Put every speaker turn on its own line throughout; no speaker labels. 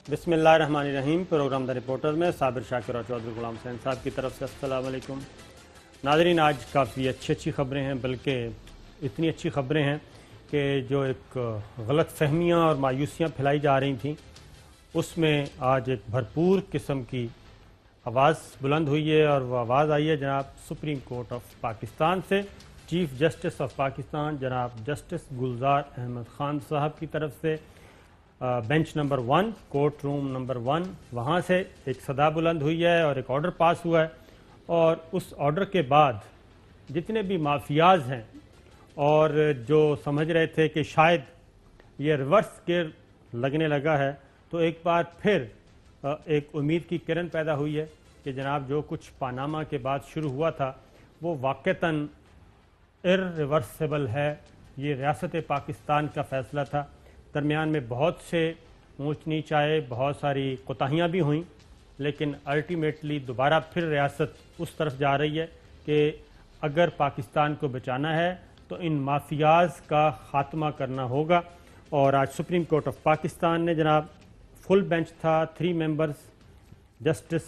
بسم اللہ الرحمن الرحیم۔ پروگرام دا رپورٹر میں صابر شاکر اور چودھری غلام حسین صاحب کی طرف سے السلام علیکم ناظرین۔ آج کافی اچھی خبریں ہیں، بلکہ اتنی اچھی خبریں ہیں کہ جو ایک غلط فہمیاں اور مایوسیاں پھیلائی جا رہی تھیں، اس میں آج ایک بھرپور قسم کی آواز بلند ہوئی ہے، اور وہ آواز آئی ہے جناب سپریم کورٹ آف پاکستان سے۔ چیف جسٹس آف پاکستان جناب جسٹس گلزار احمد خان صاحب کی طرف سے bench number 1 court room number 1 وہاں سے ایک صدا بلند ہوئی ہے اور ایک آرڈر پاس ہوا ہے، اور اس آرڈر کے بعد جتنے بھی مافیاز ہیں اور جو سمجھ رہے تھے کہ شاید یہ ریورس گیئر لگنے لگا ہے، تو ایک بار پھر ایک امید کی کرن پیدا ہوئی ہے کہ جناب جو کچھ پاناما کے بعد شروع ہوا تھا وہ واقعتاً ارریورسیبل ہے۔ یہ ریاست پاکستان کا فیصلہ تھا۔ درمیان میں بہت سے اونچ نیچ آئے، بہت ساری کوتاہیاں بھی ہوئیں، لیکن الٹیمیٹلی دوبارہ پھر ریاست اس طرف جا رہی ہے کہ اگر پاکستان کو بچانا ہے تو ان مافیاز کا خاتمہ کرنا ہوگا۔ اور آج سپریم کورٹ آف پاکستان نے جناب فل بینچ تھا، 3 members, justice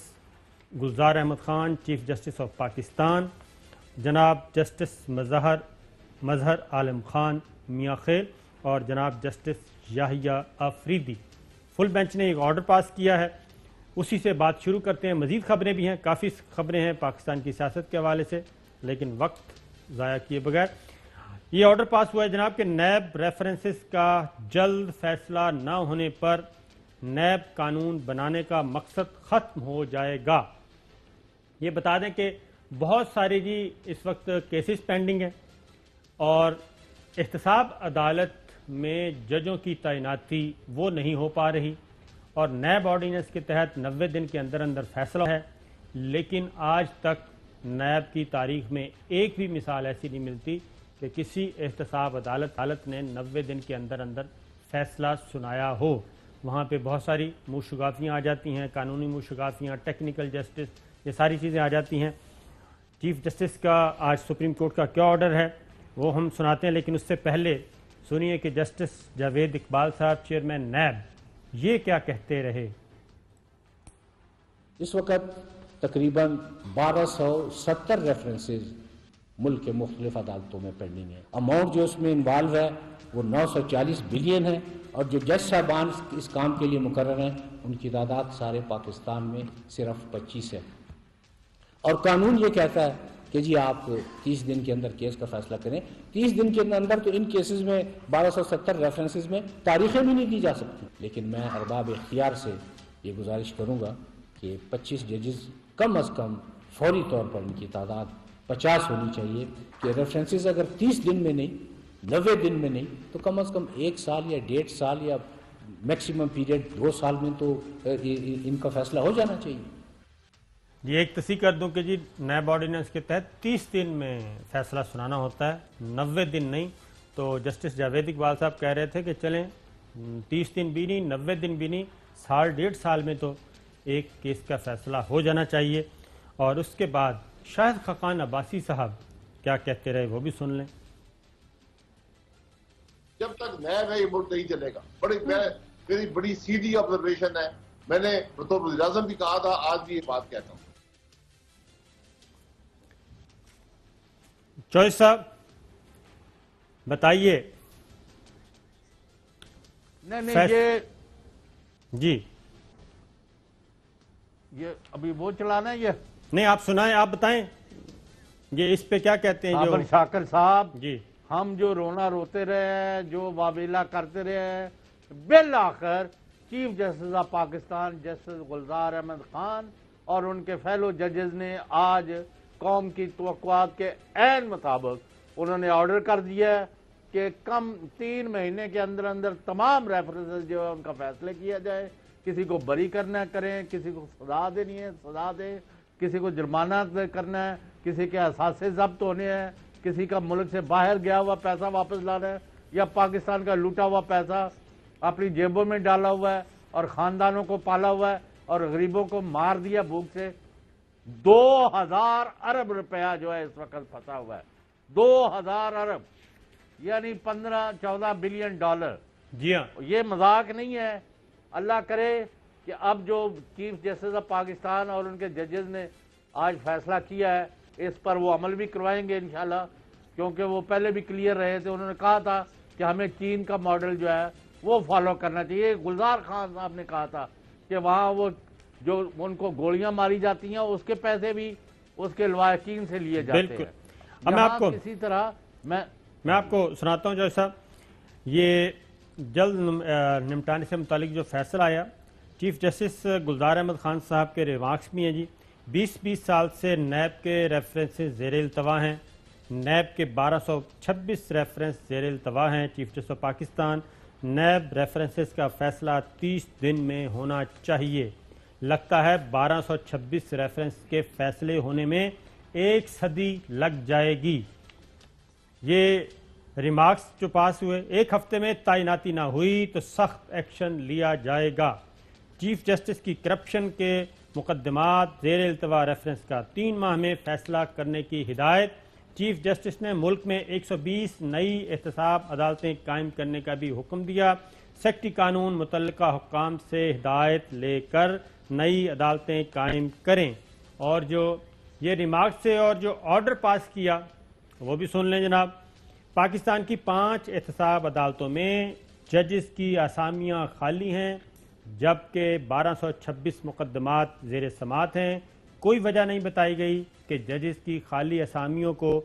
Gulzar Ahmed Khan chief justice of Pakistan, جناب جسٹس مظہر عالم خان میاں خیل اور جناب justice Yahya Afridi. Full bench نے ایک آرڈر پاس کیا ہے، اسی سے بات شروع کرتے ہیں۔ مزید خبریں بھی ہیں، کافی خبریں ہیں پاکستان کی سیاست کے حوالے سے، لیکن وقت ضائع کیے بغیر یہ آرڈر پاس ہوا ہے جناب کہ نیب ریفرنسز کا جلد فیصلہ نہ ہونے پر نیب قانون بنانے کا مقصد ختم ہو جائے گا۔ یہ بتا دیں کہ بہت سارے جی اس وقت کیسز پینڈنگ ہیں، اور احتساب عدالت میں ججوں کی تعیناتی وہ نہیں ہو پا رہی، اور نیب آرڈیننس کے تحت 90 دن کے اندر اندر فیصلہ ہے، لیکن آج تک نیب کی تاریخ میں ایک بھی مثال ایسی نہیں ملتی کہ کسی احتساب عدالت نے 90 دن کے اندر اندر فیصلہ سنایا ہو۔ وہاں پہ بہت ساری موشگافیاں آ جاتی ہیں، قانونی موشگافیاں، ٹیکنیکل جسٹس، یہ ساری چیزیں آ جاتی ہیں۔ چیف جسٹس کا آج سپریم کورٹ کا کیا آرڈر ہے وہ ہم سناتے ہیں، لیکن اس سے پہلے سنیے کہ جسٹس جاوید اقبال صاحب چیئرمین نیب یہ کیا کہتے رہے۔
اس وقت تقریباً 1270 ریفرنسز ملک کے مختلف عدالتوں میں پینڈنگ ہیں۔ اماؤنٹ جو اس میں انوالو ہے وہ 940 بلین ہے، اور جو جج صاحبان اس کام کے لیے مقرر ہیں ان کی تعداد سارے پاکستان میں صرف 25 ہے۔ اور قانون یہ کہتا ہے کہ جی آپ 30 دن کے اندر کیس کا فیصلہ کریں۔ 30 دن کے اندر تو ان کیسز میں 1270 ریفرنسز میں تاریخیں بھی نہیں دی جا سکتی، لیکن میں ارباب اختیار سے یہ گزارش کروں گا کہ 25 ججز کم از کم فوری طور پر ان کی تعداد 50 ہونی چاہیے، کہ ریفرنسز اگر 30 دن میں نہیں، 90 دن میں نہیں، تو کم از کم 1 سال یا 1.5 سال یا میکسیمم پیریڈ 2 سال میں تو ان کا فیصلہ ہو جانا چاہیے۔
یہ ایک تصحیح کر دوں کہ جی نیب آرڈیننس کے تحت 30 دن میں فیصلہ سنانا ہوتا ہے، 90 دن نہیں۔ تو جسٹس جاوید اقبال صاحب کہہ رہے تھے کہ چلیں 30 دن بھی نہیں، 90 دن بھی نہیں، 1.5 سال میں تو ایک کیس کا فیصلہ ہو جانا چاہیے۔ اور اس کے بعد شاہد خاقان عباسی صاحب کیا کہتے رہے وہ بھی سن لیں۔
جب تک نیب ہے یہ ملک نہیں چلے گا۔ میری بڑی سیدھی آبزرویشن ہے، میں نے بطور وزیر اعظم بھی کہا تھا، آج بھی یہ بات کہتا ہوں۔
چوہدری صاحب بتائیے۔
نہیں یہ
جی
ابھی وہ چلانا ہے، یہ
نہیں آپ سنائیں، آپ بتائیں یہ اس پہ کیا کہتے ہیں۔ جو
شاکر صاحب
جی
ہم جو رونا روتے رہے ہیں، جو واویلا کرتے رہے ہیں، بالآخر chief justice of Pakistan justice Gulzar Ahmed Khan اور ان کے فیلو ججز نے آج قوم کی توقعات کے عین مطابق انہوں نے آرڈر کر دیا ہے کہ کم 3 مہینے کے اندر اندر تمام ریفرنسز جو ہے ان کا فیصلے کیا جائے۔ کسی کو بری کرنا کریں، کسی کو سزا دینی ہے سزا دیں، کسی کو جرمانہ کرنا ہے، کسی کے اثاثے ضبط ہونے ہیں، کسی کا ملک سے باہر گیا ہوا پیسہ واپس لانا ہے، یا پاکستان کا لوٹا ہوا پیسہ اپنی جیبوں میں ڈالا ہوا ہے اور خاندانوں کو پالا ہوا ہے اور غریبوں کو مار دیا بھوک سے۔ 2000 ارب روپیہ جو ہے اس وقت پھنسا ہوا ہے، 2000 ارب یعنی 15-14 بلین ڈالر۔
جی ہاں،
یہ مذاق نہیں ہے۔ اللہ کرے کہ اب جو چیف جسٹس آف پاکستان اور ان کے ججز نے آج فیصلہ کیا ہے اس پر وہ عمل بھی کروائیں گے انشاءاللہ، کیونکہ وہ پہلے بھی کلیئر رہے تھے. انہوں نے کہا تھا کہ ہمیں چین کا ماڈل جو ہے وہ فالو کرنا چاہیے. گلزار خان صاحب نے کہا تھا کہ وہاں وہ جو ان کو گولیاں ماری جاتی ہیں اس کے پیسے بھی اس کے لواحقین سے لیے جاتے
بالکل.
ہیں.
اب میں آپ کو
کسی طرح
میں آپ کو سناتا ہوں جج صاحب، یہ جلد نمٹانے سے متعلق جو فیصلہ آیا، چیف جسٹس گلزار احمد خان صاحب کے ریمارکس بھی ہیں جی. 20 سال سے نیب کے ریفرنسز زیر التوا ہیں، نیب کے 1226 ریفرنس زیر التوا ہیں. Chief justice of Pakistan, NAB references کا فیصلہ 30 دن میں ہونا چاہیے. لگتا ہے 1226 ریفرنس کے فیصلے ہونے میں 1 صدی لگ جائے گی. یہ ریمارکس جو پاس ہوئے، 1 ہفتے میں تعیناتی نہ ہوئی تو سخت ایکشن لیا جائے گا. چیف جسٹس کی کرپشن کے مقدمات زیر التوا ریفرنس کا 3 ماہ میں فیصلہ کرنے کی ہدایت. چیف جسٹس نے ملک میں 120 نئی احتساب عدالتیں قائم کرنے کا بھی حکم دیا. سیکٹری قانون متعلقہ حکام سے ہدایت لے کر نئی عدالتیں قائم کریں. اور جو یہ ریمارکس سے اور جو آرڈر پاس کیا وہ بھی سن لیں جناب. پاکستان کی 5 احتساب عدالتوں میں ججز کی اسامیاں خالی ہیں، جبکہ 1226 مقدمات زیر سماعت ہیں. کوئی وجہ نہیں بتائی گئی کہ ججز کی خالی اسامیوں کو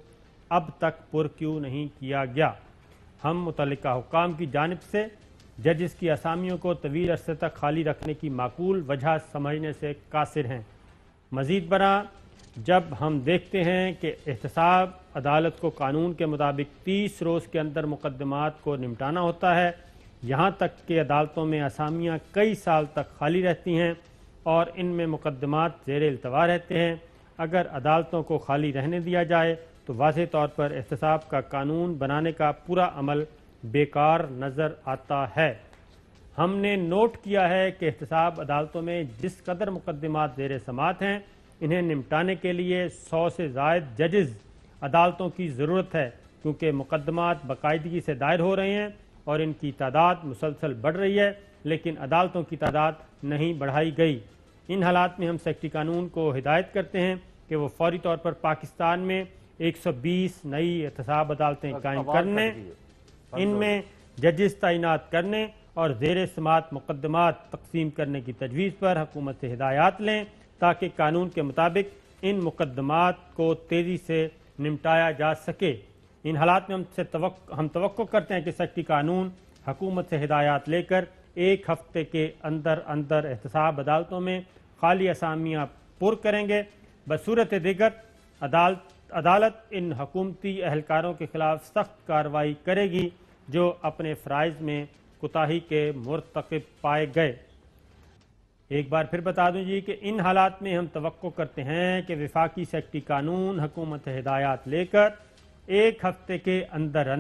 اب تک پر کیوں نہیں کیا گیا. ہم متعلقہ حکام کی جانب سے ججز کی اسامیوں کو طویل عرصے تک خالی رکھنے کی معقول وجہ سمجھنے سے قاصر ہیں. مزید برآں جب ہم دیکھتے ہیں کہ احتساب عدالت کو قانون کے مطابق 30 روز کے اندر مقدمات کو نمٹانا ہوتا ہے، یہاں تک کہ عدالتوں میں اسامیاں کئی سال تک خالی رہتی ہیں اور ان میں مقدمات زیر التوا رہتے ہیں. اگر عدالتوں کو خالی رہنے دیا جائے تو واضح طور پر احتساب کا قانون بنانے کا پورا عمل بیکار نظر آتا ہے. ہم نے نوٹ کیا ہے کہ احتساب عدالتوں میں جس قدر مقدمات زیر سماعت ہیں، انہیں نمٹانے کے لیے 100 سے زائد ججز عدالتوں کی ضرورت ہے، کیونکہ مقدمات باقاعدگی سے دائر ہو رہے ہیں اور ان کی تعداد مسلسل بڑھ رہی ہے، لیکن عدالتوں کی تعداد نہیں بڑھائی گئی. ان حالات میں ہم سیکٹری قانون کو ہدایت کرتے ہیں کہ وہ فوری طور پر پاکستان میں 120 نئی احتساب عدالتیں قائم کرنے، ان میں ججز تعینات کرنے اور زیر سماعت مقدمات تقسیم کرنے کی تجویز پر حکومت سے ہدایات لیں تاکہ قانون کے مطابق ان مقدمات کو تیزی سے نمٹایا جا سکے. ان حالات میں ہم توقع کرتے ہیں کہ سیکٹری قانون حکومت سے ہدایات لے کر 1 ہفتے کے اندر احتساب عدالتوں میں خالی اسامیاں پر کریں گے. بصورت دیگر عدالت ان حکومتی اہلکاروں کے خلاف سخت کارروائی کرے گی جو اپنے فرائض میں کوتاہی کے مرتکب پائے گئے. ایک بار پھر بتا دوں جی کہ ان حالات میں ہم توقع کرتے ہیں کہ وفاقی سیکٹری قانون حکومت سے ہدایات لے کر 1 ہفتے کے اندر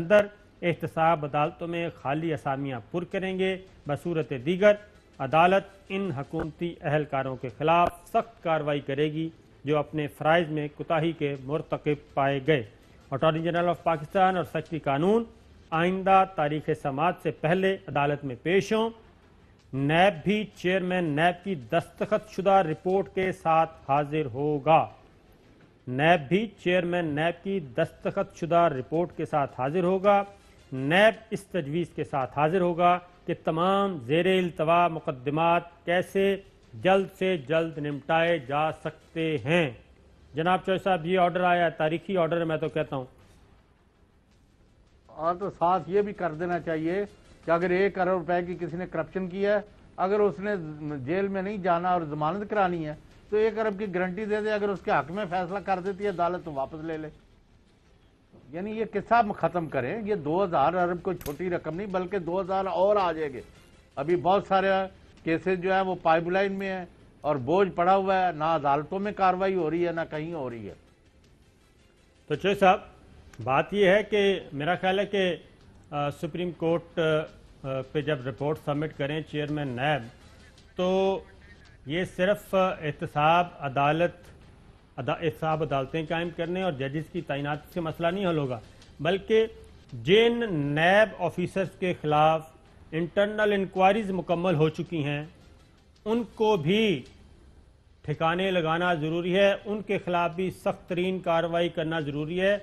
احتساب عدالتوں میں خالی اسامیاں پر کریں گے. بصورت دیگر عدالت ان حکومتی اہلکاروں کے خلاف سخت کارروائی کرے گی جو اپنے فرائض میں کوتاہی کے مرتکب پائے گئے. اٹارنی جنرل آف پاکستان اور سیکٹری قانون آئندہ تاریخ سماعت سے پہلے عدالت میں پیش ہوں. نیب بھی چیئرمین نیب کی دستخط شدہ رپورٹ کے ساتھ حاضر ہوگا. نیب بھی چیئرمین نیب کی دستخط شدہ رپورٹ کے ساتھ حاضر ہوگا. نیب اس تجویز کے ساتھ حاضر ہوگا کہ تمام زیر التوا مقدمات کیسے جلد سے جلد نمٹائے جا سکتے ہیں. جناب چوہے صاحب یہ آرڈر آیا، تاریخی آرڈر ہے، میں تو کہتا ہوں.
اور تو ساتھ یہ بھی کر دینا چاہیے کہ اگر 1 کروڑ روپے کی کسی نے کرپشن کی ہے، اگر اس نے جیل میں نہیں جانا اور ضمانت کرانی ہے تو 1 ارب کی گارنٹی دے دے. اگر اس کے حق میں فیصلہ کر دیتی ہے عدالت تو واپس لے لے. یعنی یہ قصہ ختم کریں. یہ 2000 ارب کوئی چھوٹی رقم نہیں، بلکہ 2000 اور آ جائے گے. ابھی بہت سارے کیسز جو ہیں وہ پائپ لائن میں ہیں اور بوجھ پڑا ہوا ہے، نہ عدالتوں میں کارروائی ہو رہی ہے نہ کہیں ہو رہی ہے.
تو چوہے صاحب بات یہ ہے کہ میرا خیال ہے کہ سپریم کورٹ پہ جب رپورٹ سبمٹ کریں چیئرمین نیب تو یہ صرف احتساب عدالتیں قائم کرنے اور ججز کی تعیناتی سے مسئلہ نہیں حل ہوگا، بلکہ جن نیب آفیسرز کے خلاف انٹرنل انکوائریز مکمل ہو چکی ہیں ان کو بھی ٹھکانے لگانا ضروری ہے، ان کے خلاف بھی سخت ترین کارروائی کرنا ضروری ہے،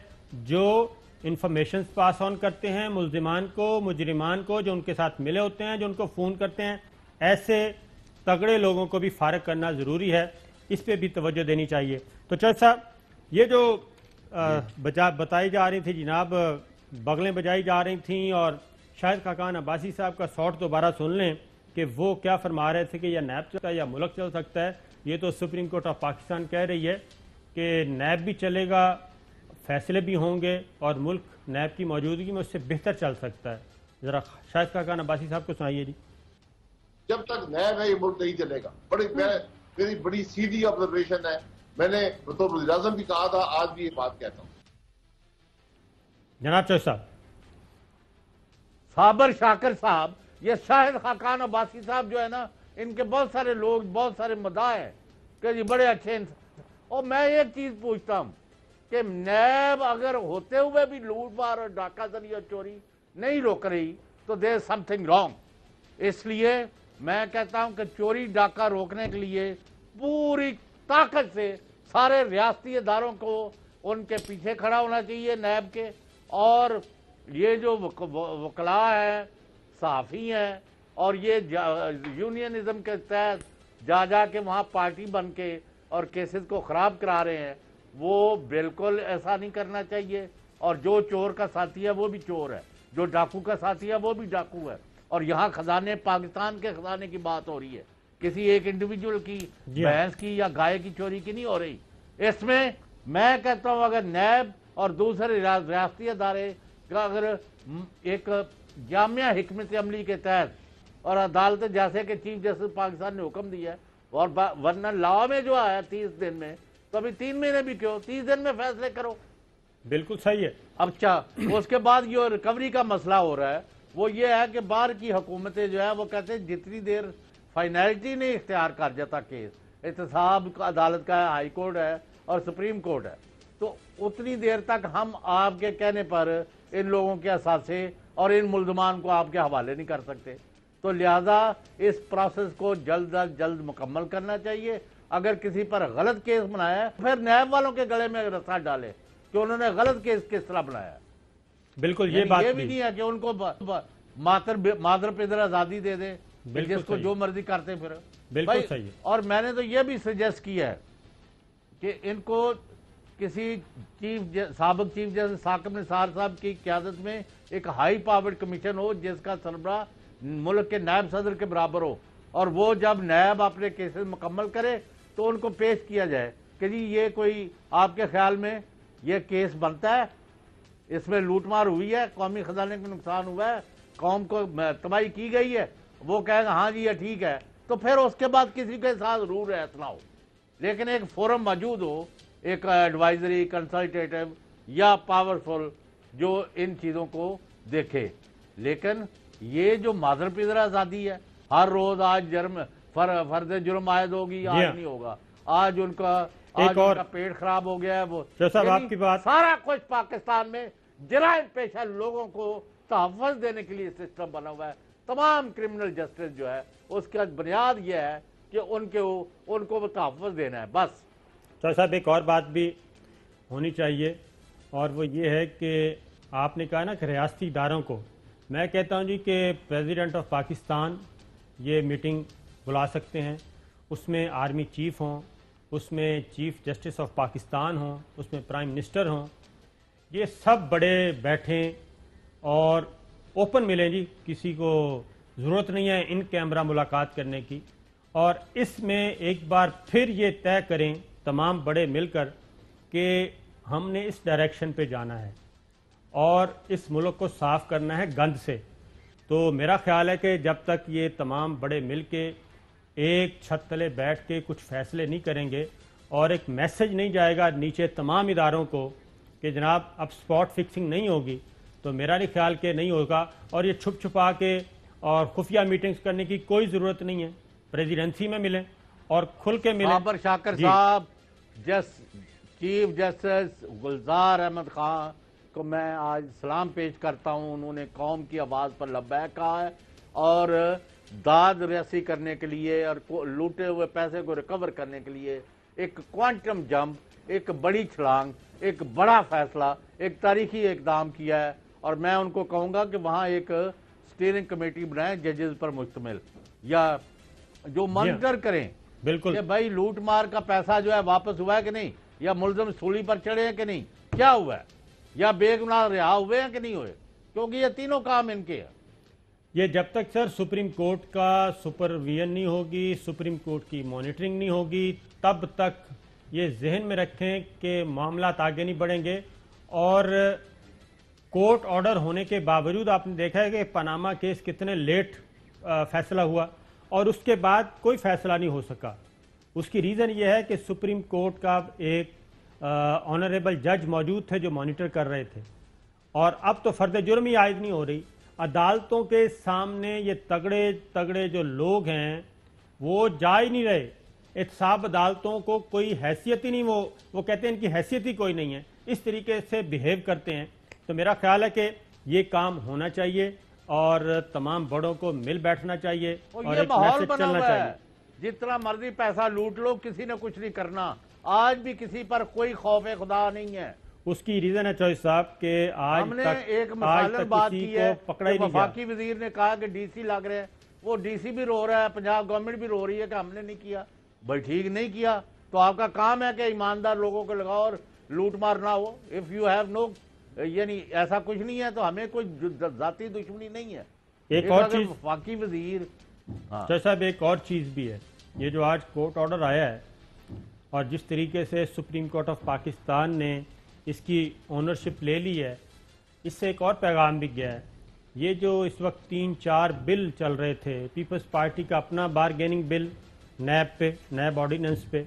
جو انفارمیشنز پاس آن کرتے ہیں ملزمان کو، مجرمان کو، جو ان کے ساتھ ملے ہوتے ہیں، جو ان کو فون کرتے ہیں، ایسے تگڑے لوگوں کو بھی فارغ کرنا ضروری ہے، اس پہ بھی توجہ دینی چاہیے۔ تو چودھری صاحب، یہ جو بتائی جا رہی تھی جناب، بغلیں بجائی جا رہی تھیں، اور شاہد خاقان عباسی صاحب کا شاٹ دوبارہ سن لیں کہ وہ کیا فرما رہے تھے کہ یا نیب چلتا ہے یا ملک چل سکتا ہے۔ یہ تو سپریم کورٹ آف پاکستان کہہ رہی ہے کہ نیب بھی چلے گا، فیصلے بھی ہوں گے، اور ملک نیب کی موجودگی میں اس سے بہتر چل سکتا ہے۔ ذرا شاہد خاقان عباسی صاحب کو سنائیے جی۔
جب تک نیب ہے یہ ملک نہیں چلے گا۔ میری بڑی سیدھی آبزرویشن ہے، میں نے بطور وزیر اعظم بھی کہا تھا، آج بھی یہ بات کہتا ہوں۔
جناب چودھری صاحب،
صابر شاکر صاحب، یہ شاہد خاقان عباسی صاحب جو ہے نا، ان کے بہت سارے لوگ، بہت سارے مداح ہیں کہ جی بڑے اچھے انسان، اور میں ایک چیز پوچھتا ہوں کہ نیب اگر ہوتے ہوئے بھی لوٹ مار اور ڈاکہ زنی اور چوری نہیں روک رہی تو دیر سم تھنگ رانگ۔ اس لیے میں کہتا ہوں کہ چوری ڈاکہ روکنے کے لیے پوری طاقت سے سارے ریاستی اداروں کو ان کے پیچھے کھڑا ہونا چاہیے، نیب کے، اور یہ جو وکلاء ہیں، صحافی ہیں، اور یہ یونینزم کے تحت جا کے وہاں پارٹی بن کے اور کیسز کو خراب کرا رہے ہیں، وہ بالکل ایسا نہیں کرنا چاہیے۔ اور جو چور کا ساتھی ہے وہ بھی چور ہے، جو ڈاکو کا ساتھی ہے وہ بھی ڈاکو ہے۔ اور یہاں خزانے، پاکستان کے خزانے کی بات ہو رہی ہے، کسی ایک انڈیویجول کی، بھینس کی یا گائے کی چوری کی نہیں ہو رہی۔ اس میں کہتا ہوں اگر نیب اور دوسرے ریاستی ادارے کا اگر ایک جامعہ حکمت عملی کے تحت، اور عدالت جیسے کہ چیف جسٹس پاکستان نے حکم دیا ہے، اور ورنہ لا میں جو آیا 30 دن میں، تو ابھی 3 مہینے بھی کیوں، 30 دن میں فیصلے کرو۔
بالکل صحیح ہے۔
اب اس کے بعد جو ریکوری کا مسئلہ ہو رہا ہے وہ یہ ہے کہ باہر کی حکومتیں جو ہے وہ کہتے ہیں جتنی دیر فائنلٹی نہیں اختیار کر جاتا کیس، احتساب عدالت کا ہے، ہائی کورٹ ہے اور سپریم کورٹ ہے، تو اتنی دیر تک ہم آپ کے کہنے پر ان لوگوں کے اثاثے اور ان ملزمان کو آپ کے حوالے نہیں کر سکتے۔ تو لہذا اس پروسیس کو جلد از جلد مکمل کرنا چاہیے۔ اگر کسی پر غلط کیس بنایا ہے پھر نیب والوں کے گلے میں رسا ڈالے کہ انہوں نے غلط کیس کس طرح بنایا ہے۔
بالکل یہ بات
بھی نہیں ہے کہ ان کو مادر پدر آزادی دے دے، جس کو جو مرضی کرتے پھر۔
بالکل صحیح ہے۔
اور میں نے تو یہ بھی سجیسٹ کیا ہے کہ ان کو کسی سابق چیف جسٹس ثاقب نثار صاحب کی قیادت میں ایک ہائی پاورڈ کمیشن ہو جس کا سربراہ ملک کے نائب صدر کے برابر ہو، اور وہ جب نیب اپنے کیسز مکمل کرے تو ان کو پیش کیا جائے کہ جی یہ کوئی آپ کے خیال میں یہ کیس بنتا ہے، اس میں لوٹ مار ہوئی ہے، قومی خزانے کو نقصان ہوا ہے، قوم کو تباہی کی گئی ہے، وہ کہیں گے ہاں جی یہ ٹھیک ہے، تو پھر اس کے بعد کسی کے ساتھ ضرور ایسا نہ ہو، لیکن ایک فورم موجود ہو، ایک ایڈوائزری، کنسلٹیٹو یا پاورفل جو ان چیزوں کو دیکھے۔ لیکن یہ جو مادر پدر آزادی ہے، ہر روز آج فرد جرم عائد ہوگی، آج نہیں ہوگا، آج ان کا پیٹ خراب ہو گیا ہے، وہ سارا کچھ پاکستان میں جرائم پیشہ لوگوں کو تحفظ دینے کے لیے سسٹم بنا ہوا ہے۔ تمام کرمنل جسٹس جو ہے اس کا بنیاد یہ ہے کہ ان کو تحفظ دینا ہے، بس۔
صاحب ایک اور بات بھی ہونی چاہیے، اور وہ یہ ہے کہ آپ نے کہا نا کہ ریاستی اداروں کو، میں کہتا ہوں جی کہ پریزیڈنٹ آف پاکستان یہ میٹنگ بلا سکتے ہیں، اس میں آرمی چیف ہوں، اس میں چیف جسٹس آف پاکستان ہوں، اس میں پرائم منسٹر ہوں، یہ سب بڑے بیٹھیں اور اوپن ملیں جی، کسی کو ضرورت نہیں ہے ان کیمرہ ملاقات کرنے کی، اور اس میں ایک بار پھر یہ طے کریں تمام بڑے مل کر کہ ہم نے اس ڈائریکشن پہ جانا ہے اور اس ملک کو صاف کرنا ہے گند سے۔ تو میرا خیال ہے کہ جب تک یہ تمام بڑے مل کے ایک چھت تلے بیٹھ کے کچھ فیصلے نہیں کریں گے اور ایک میسج نہیں جائے گا نیچے تمام اداروں کو کہ جناب اب سپاٹ فکسنگ نہیں ہوگی، تو میرا نہیں خیال کہ نہیں ہوگا۔ اور یہ چھپ چھپا کے اور خفیہ میٹنگز کرنے کی کوئی ضرورت نہیں ہے، پریزیڈنسی میں ملیں اور کھل کے ملیں۔
صابر شاکر صاحب، چیف جسٹس گلزار احمد خان کو میں آج سلام پیش کرتا ہوں، انہوں نے قوم کی آواز پر لبیک کہا ہے، اور داد ریاسی کرنے کے لیے اور لوٹے ہوئے پیسے کو ریکور کرنے کے لیے ایک کوانٹم جمپ، ایک بڑی چھلانگ، ایک بڑا فیصلہ، ایک تاریخی اقدام کیا ہے، اور میں ان کو کہوں گا کہ وہاں ایک سٹیئرنگ کمیٹی بنائیں ججز پر مشتمل، یا جو مانیٹر کریں
بالکل
کہ بھائی لوٹ مار کا پیسہ جو ہے واپس ہوا ہے کہ نہیں، یا ملزم سولی پر چڑھے ہیں کہ نہیں، کیا ہوا ہے، یا بے گناہ رہا ہوئے ہیں کہ نہیں ہوئے، کیونکہ یہ تینوں کام ان کے ہیں۔
یہ جب تک سر سپریم کورٹ کا سپرویژن نہیں ہوگی، سپریم کورٹ کی مانیٹرنگ نہیں ہوگی، تب تک یہ ذہن میں رکھیں کہ معاملات آگے نہیں بڑھیں گے۔ اور کورٹ آرڈر ہونے کے باوجود آپ نے دیکھا ہے کہ پاناما کیس کتنے لیٹ فیصلہ ہوا اور اس کے بعد کوئی فیصلہ نہیں ہو سکا۔ اس کی ریزن یہ ہے کہ سپریم کورٹ کا ایک آنریبل جج موجود تھے جو مانیٹر کر رہے تھے، اور اب تو فرد جرم ہی عائد نہیں ہو رہی۔ عدالتوں کے سامنے یہ تگڑے تگڑے جو لوگ ہیں وہ جا ہی نہیں رہے، احتساب عدالتوں کو کوئی حیثیت ہی نہیں، وہ کہتے ہیں ان کی حیثیت ہی کوئی نہیں ہے، اس طریقے سے بیہیو کرتے ہیں۔ تو میرا خیال ہے کہ یہ کام ہونا چاہیے اور تمام بڑوں کو مل بیٹھنا چاہیے اور
یہ
ایک
ماحول
میسج
بنا
چلنا
ہوا
چاہیے۔
ہے، جتنا مرضی پیسہ لوٹ لو، کسی نے کچھ نہیں کرنا، آج بھی کسی پر کوئی خوف خدا نہیں ہے۔
اس کی ریزن ہے چوہدری صاحب کہ آج
ہم نے
تک
ایک مثالن بات
کسی
کی
کو
ہے
پکڑا ہی
کہ
نہیں گیا۔
وفاقی وزیر نے کہا کہ ڈی سی لگ رہے ہیں، وہ ڈی سی بھی رو رہا ہے، پنجاب گورنمنٹ بھی رو رہی ہے کہ ہم نے نہیں کیا۔ بھائی ٹھیک نہیں کیا تو آپ کا کام ہے کہ ایماندار لوگوں کو لگاؤ اور لوٹ مار نہ ہو۔ اف یو ہیو نو، یعنی ایسا کچھ نہیں ہے تو ہمیں کوئی ذاتی دشمنی نہیں ہے۔
ایک اور چیز
وفاقی وزیر،
چوہدری صاحب ایک اور چیز بھی ہے، یہ جو آج کورٹ آرڈر آیا ہے اور جس طریقے سے سپریم کورٹ آف پاکستان نے اس کی اونرشپ لے لی ہے، اس سے ایک اور پیغام بھی گیا ہے۔ یہ جو اس وقت 3-4 بل چل رہے تھے، پیپلز پارٹی کا اپنا بارگیننگ بل نیب پہ، نیب آرڈیننس پہ،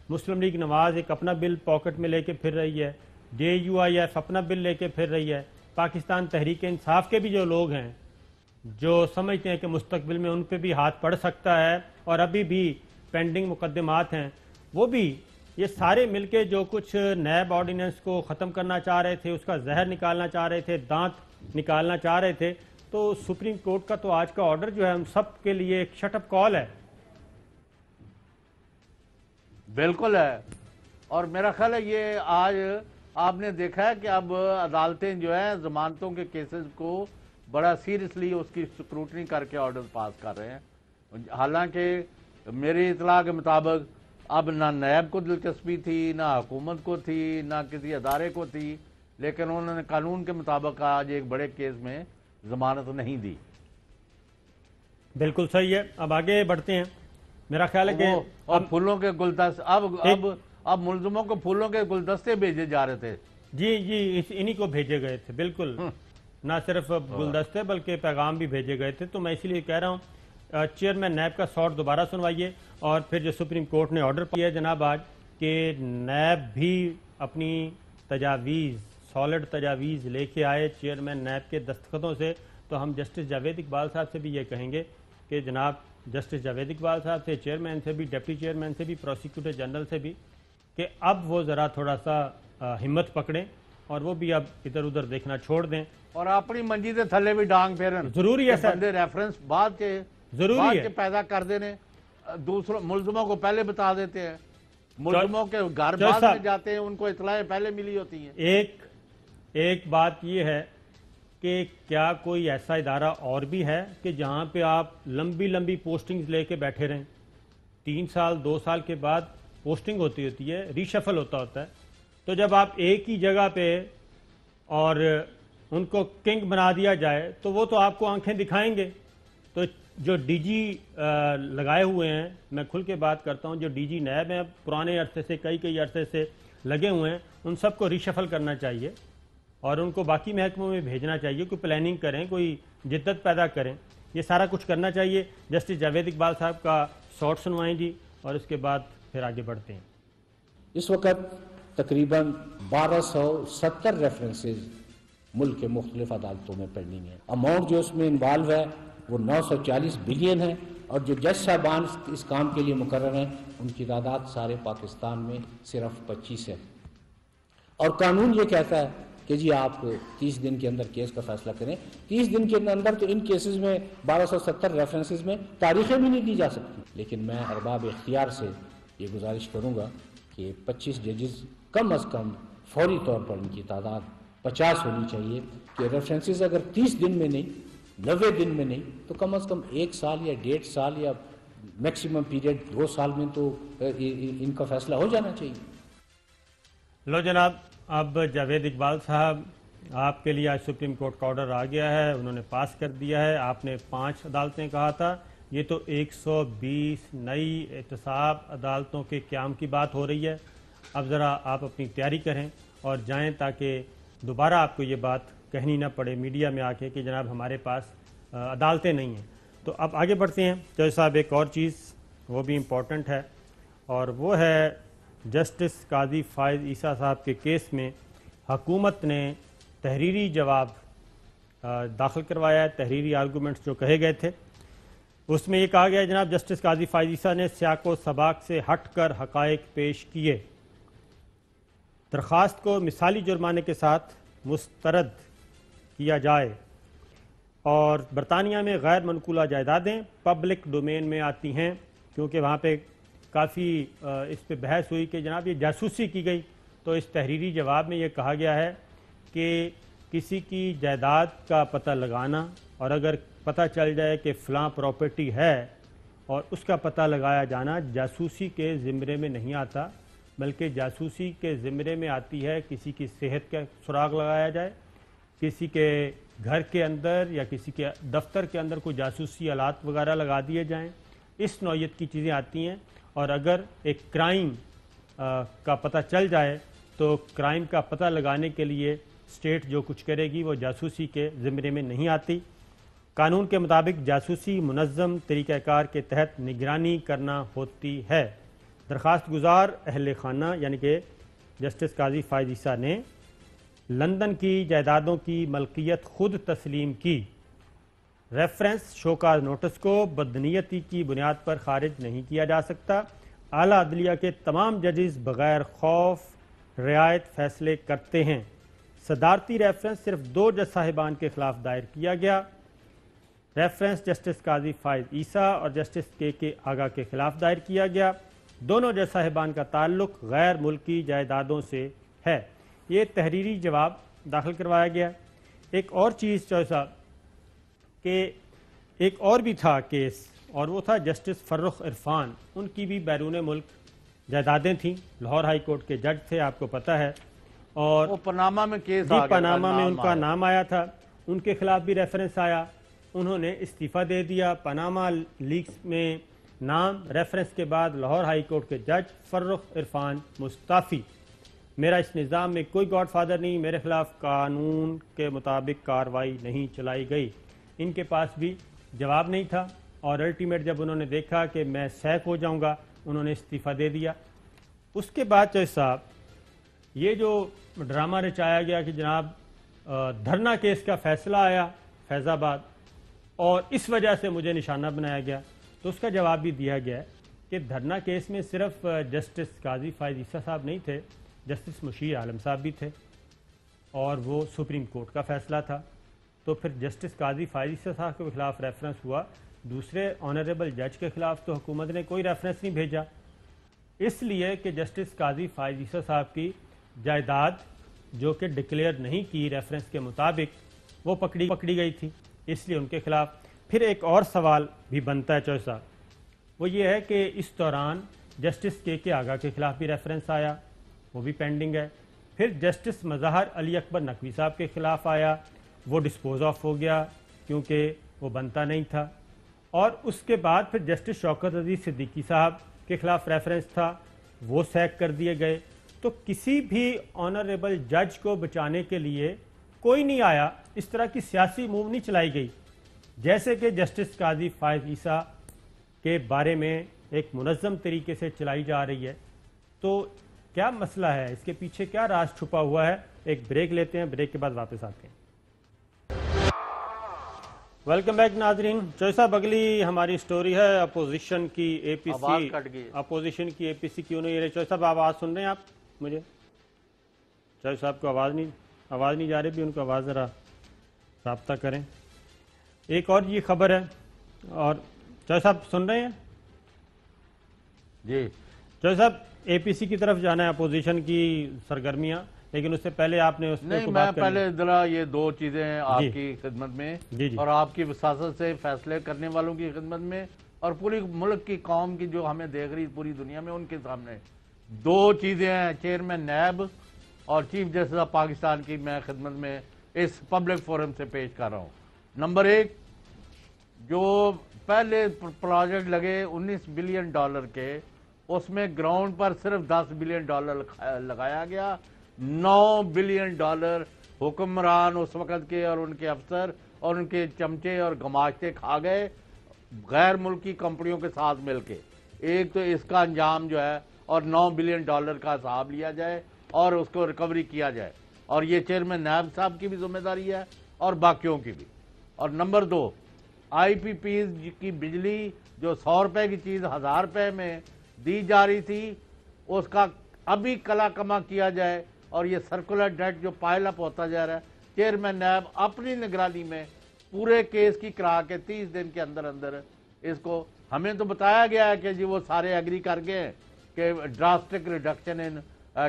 مسلم لیگ نواز ایک اپنا بل پاکٹ میں لے کے پھر رہی ہے، JUIF اپنا بل لے کے پھر رہی ہے، پاکستان تحریک انصاف کے بھی جو لوگ ہیں جو سمجھتے ہیں کہ مستقبل میں ان پہ بھی ہاتھ پڑ سکتا ہے اور ابھی بھی پینڈنگ مقدمات ہیں، وہ بھی یہ سارے مل کے جو کچھ نیب آرڈیننس کو ختم کرنا چاہ رہے تھے، اس کا زہر نکالنا چاہ رہے تھے، دانت نکالنا چاہ رہے تھے۔ تو سپریم کورٹ کا تو آج کا آرڈر جو ہے ہم سب کے لیے ایک شٹ اپ کال ہے۔
بالکل ہے، اور میرا خیال ہے یہ آج آپ نے دیکھا ہے کہ اب عدالتیں جو ہیں ضمانتوں کے کیسز کو بڑا سیریسلی اس کی سکروٹنی کر کے آرڈر پاس کر رہے ہیں۔ حالانکہ میری اطلاع کے مطابق اب نہ نیب کو دلچسپی تھی، نہ حکومت کو تھی، نہ کسی ادارے کو تھی، لیکن انہوں نے قانون کے مطابق آج ایک بڑے کیس میں ضمانت نہیں دی۔
بالکل صحیح ہے، اب آگے بڑھتے ہیں۔ میرا خیال ہے کہ
اور پھولوں کے گلدستے، اب ملزموں کو پھولوں کے گلدستے بھیجے جا رہے تھے۔
جی انہی کو بھیجے گئے تھے، بالکل نہ صرف گلدستے بلکہ پیغام بھی بھیجے گئے تھے۔ تو میں اسی لیے کہہ رہا ہوں چیئرمین نیب کا سوٹ دوبارہ سنوائیے، اور پھر جو سپریم کورٹ نے آرڈر کیا ہے جناب آج کہ نیب بھی اپنی تجاویز، سالڈ تجاویز لے کے آئے چیئرمین نیب کے دستخطوں سے، تو ہم جسٹس جاوید اقبال صاحب سے بھی یہ کہیں گے کہ جناب جسٹس جاوید اقبال صاحب سے، چیئرمین سے بھی، ڈپٹی چیئرمین سے بھی، پروسیکیوٹر جنرل سے بھی، کہ اب وہ ذرا تھوڑا سا ہمت پکڑیں اور وہ بھی اب ادھر ادھر دیکھنا چھوڑ دیں
اور اپنی منجی دے تھلے بھی ڈانگ پھیرن۔
ضروری ہے سر،
بندے ریفرنس بعد کے پیدا کر دینے، دوسروں ملزموں کو پہلے بتا دیتے ہیں، ملزموں کے گھر بعد میں جاتے ہیں، ان کو اطلاعیں پہلے ملی ہوتی ہیں۔
ایک بات یہ ہے کہ کیا کوئی ایسا ادارہ اور بھی ہے کہ جہاں پہ آپ لمبی لمبی پوسٹنگز لے کے بیٹھے رہیں؟ 3 سال 2 سال کے بعد پوسٹنگ ہوتی ہے، ری شفل ہوتا ہے، تو جب آپ ایک ہی جگہ پہ اور ان کو کنگ بنا دیا جائے تو وہ تو آپ کو آنکھیں دکھائیں گے۔ تو جو ڈی جی لگائے ہوئے ہیں، میں کھل کے بات کرتا ہوں، جو ڈی جی نیب ہیں پرانے عرصے سے، کئی عرصے سے لگے ہوئے ہیں، ان سب کو ری شفل کرنا چاہیے اور ان کو باقی محکموں میں بھیجنا چاہیے، کوئی پلاننگ کریں، کوئی جدت پیدا کریں، یہ سارا کچھ کرنا چاہیے۔ جسٹس جاوید اقبال صاحب کا شارٹ سنوائیں جی، اور اس کے بعد پھر آگے بڑھتے ہیں۔
اس وقت تقریباً 1270 ریفرنسز ملک کے مختلف عدالتوں میں پینڈنگ ہیں۔ اماؤنٹ جو اس میں انوالو ہے وہ 940 بلین ہے، اور جو جج صاحبان اس کام کے لیے مقرر ہیں ان کی تعداد سارے پاکستان میں صرف 25 ہے۔ اور قانون یہ کہتا ہے کہ جی آپ 30 دن کے اندر کیس کا فیصلہ کریں. 30 دن کے اندر تو ان کیسز میں 1270 ریفرنسز میں تاریخیں بھی نہیں دی جا سکتی. لیکن میں ارباب اختیار سے یہ گزارش کروں گا کہ 25 ججز کم از کم فوری طور پر ان کی تعداد 50 ہونی چاہیے کہ ریفرنسز اگر 30 دن میں نہیں 90 دن میں نہیں تو کم از کم 1 سال یا 1.5 سال یا میکسیمم پیریڈ 2 سال میں تو ان کا فیصلہ ہو جانا چاہیے.
لو جناب، اب جاوید اقبال صاحب، آپ کے لیے آج سپریم کورٹ کا آرڈر آ گیا ہے، انہوں نے پاس کر دیا ہے. آپ نے 5 عدالتیں کہا تھا، یہ تو 120 نئی احتساب عدالتوں کے قیام کی بات ہو رہی ہے. اب ذرا آپ اپنی تیاری کریں اور جائیں تاکہ دوبارہ آپ کو یہ بات کہنی نہ پڑے میڈیا میں آ کے کہ جناب ہمارے پاس عدالتیں نہیں ہیں. تو اب آگے بڑھتے ہیں. جج صاحب، ایک اور چیز وہ بھی امپورٹنٹ ہے اور وہ ہے جسٹس قاضی فائز عیسیٰ صاحب کے کیس میں حکومت نے تحریری جواب داخل کروایا ہے. تحریری آرگومنٹس جو کہے گئے تھے اس میں یہ کہا گیا ہے جناب جسٹس قاضی فائز عیسیٰ نے سیاق و سباق سے ہٹ کر حقائق پیش کیے. درخواست کو مثالی جرمانے کے ساتھ مسترد کیا جائے اور برطانیہ میں غیر منقولہ جائیدادیں پبلک ڈومین میں آتی ہیں، کیونکہ وہاں پہ کافی اس پہ بحث ہوئی کہ جناب یہ جاسوسی کی گئی. تو اس تحریری جواب میں یہ کہا گیا ہے کہ کسی کی جائیداد کا پتہ لگانا اور اگر پتہ چل جائے کہ فلاں پراپرٹی ہے اور اس کا پتہ لگایا جانا جاسوسی کے زمرے میں نہیں آتا، بلکہ جاسوسی کے زمرے میں آتی ہے کسی کی صحت کا سراغ لگایا جائے، کسی کے گھر کے اندر یا کسی کے دفتر کے اندر کوئی جاسوسی آلات وغیرہ لگا دیے جائیں. اس نوعیت کی چیزیں آتی ہیں. اور اگر ایک کرائم کا پتہ چل جائے تو کرائم کا پتہ لگانے کے لیے اسٹیٹ جو کچھ کرے گی وہ جاسوسی کے زمرے میں نہیں آتی. قانون کے مطابق جاسوسی منظم طریقہ کار کے تحت نگرانی کرنا ہوتی ہے. درخواست گزار اہل خانہ یعنی کہ جسٹس قاضی فائز عیسیٰ نے لندن کی جائیدادوں کی ملکیت خود تسلیم کی. ریفرنس شوکاز نوٹس کو بدنیتی کی بنیاد پر خارج نہیں کیا جا سکتا. اعلیٰ عدلیہ کے تمام ججز بغیر خوف رعایت فیصلے کرتے ہیں. صدارتی ریفرنس صرف 2 جج صاحبان کے خلاف دائر کیا گیا. ریفرنس جسٹس قاضی فائز عیسیٰ اور جسٹس کے آغا کے خلاف دائر کیا گیا. دونوں جج صاحبان کا تعلق غیر ملکی جائیدادوں سے ہے. یہ تحریری جواب داخل کروایا گیا. ایک اور چیز چوہے صاحب کہ ایک اور بھی تھا کیس اور وہ تھا جسٹس فرخ عرفان. ان کی بھی بیرون ملک جائیدادیں تھیں. لاہور ہائی کورٹ کے جج تھے، آپ کو پتہ ہے. اور
وہ پاناما میں کیس
جی پاناما میں ان کا نام آیا تھا. ان کے خلاف بھی ریفرنس آیا، انہوں نے استعفیٰ دے دیا. پاناما لیکس میں نام ریفرنس کے بعد لاہور ہائی کورٹ کے جج فرخ عرفان مستعفی. میرا اس نظام میں کوئی گاڈ فادر نہیں، میرے خلاف قانون کے مطابق کارروائی نہیں چلائی گئی. ان کے پاس بھی جواب نہیں تھا اور الٹیمیٹ جب انہوں نے دیکھا کہ میں سیک ہو جاؤں گا انہوں نے استعفیٰ دے دیا. اس کے بعد جج صاحب یہ جو ڈرامہ رچایا گیا کہ جناب دھرنا کیس کا فیصلہ آیا فیض آباد اور اس وجہ سے مجھے نشانہ بنایا گیا، تو اس کا جواب بھی دیا گیا ہے کہ دھرنا کیس میں صرف جسٹس قاضی فائز عیسیٰ صاحب نہیں تھے، جسٹس مشیر عالم صاحب بھی تھے اور وہ سپریم کورٹ کا فیصلہ تھا. تو پھر جسٹس قاضی فائز عیسیٰ صاحب کے خلاف ریفرنس ہوا، دوسرے آنریبل جج کے خلاف تو حکومت نے کوئی ریفرنس نہیں بھیجا، اس لیے کہ جسٹس قاضی فائز عیسیٰ صاحب کی جائیداد جو کہ ڈکلیئر نہیں کی ریفرنس کے مطابق وہ پکڑی گئی تھی، اس لیے ان کے خلاف. پھر ایک اور سوال بھی بنتا ہے چوہے صاحب، وہ یہ ہے کہ اس دوران جسٹس کے آغا کے خلاف بھی ریفرنس آیا، وہ بھی پینڈنگ ہے. پھر جسٹس مظہر علی اکبر نقوی صاحب کے خلاف آیا، وہ ڈسپوز آف ہو گیا کیونکہ وہ بنتا نہیں تھا. اور اس کے بعد پھر جسٹس شوکت عزیز صدیقی صاحب کے خلاف ریفرنس تھا، وہ سیک کر دیے گئے. تو کسی بھی آنریبل جج کو بچانے کے لیے کوئی نہیں آیا، اس طرح کی سیاسی موو نہیں چلائی گئی جیسے کہ جسٹس قاضی فائز عیسیٰ کے بارے میں ایک منظم طریقے سے چلائی جا رہی ہے. تو کیا مسئلہ ہے، اس کے پیچھے کیا راز چھپا ہوا ہے؟ ایک بریک لیتے ہیں، بریک کے بعد واپس آتے ہیں. ویلکم بیک ناظرین. چوہے صاحب اگلی ہماری سٹوری ہے اپوزیشن کی اے پی سی. اپوزیشن کی اے پی سی کیوں نہیں ہے؟ چوہے صاحب آواز سن رہے ہیں آپ؟ مجھے چوہے صاحب کو آواز نہیں آواز نہیں جا رہی بھی ان کو آواز ذرا رابطہ کریں. ایک اور یہ خبر ہے, اور چوہے صاحب سن رہے ہیں؟
جی
چوہے صاحب, اے پی سی کی طرف جانا ہے اپوزیشن کی سرگرمیاں, لیکن اس سے پہلے آپ نے اس پہ
نہیں,
کوئی
میں
بات کرنی.
پہلے ذرا یہ دو چیزیں آپ کی خدمت میں
جی جی
اور آپ کی وساست سے فیصلے کرنے والوں کی خدمت میں اور پوری ملک کی قوم کی جو ہمیں دیکھ رہی پوری دنیا میں ان کے سامنے دو چیزیں ہیں چیئرمین نیب اور چیف جسٹس آف پاکستان کی میں خدمت میں اس پبلک فورم سے پیش کر رہا ہوں. نمبر ایک, جو پہلے پروجیکٹ لگے $19 بلین کے, اس میں گراؤنڈ پر صرف $10 بلین لگایا گیا. $9 بلین حکمران اس وقت کے اور ان کے افسر اور ان کے چمچے اور گماشتے کھا گئے غیر ملکی کمپنیوں کے ساتھ مل کے. ایک تو اس کا انجام جو ہے اور $9 بلین کا حساب لیا جائے اور اس کو ریکوری کیا جائے, اور یہ چیئرمین نیب صاحب کی بھی ذمہ داری ہے اور باقیوں کی بھی. اور نمبر دو, آئی پی پیز کی بجلی جو $100 کی چیز $1000 میں دی جا رہی تھی, اس کا ابھی کلا کما کیا جائے, اور یہ سرکولر ڈیٹ جو پائل اپ ہوتا جا رہا ہے, چیئرمین نیب اپنی نگرانی میں پورے کیس کی کرا کے 30 دن کے اندر اندر اس کو, ہمیں تو بتایا گیا ہے کہ جی وہ سارے ایگری کر گئے کہ ڈراسٹک ریڈکشن ان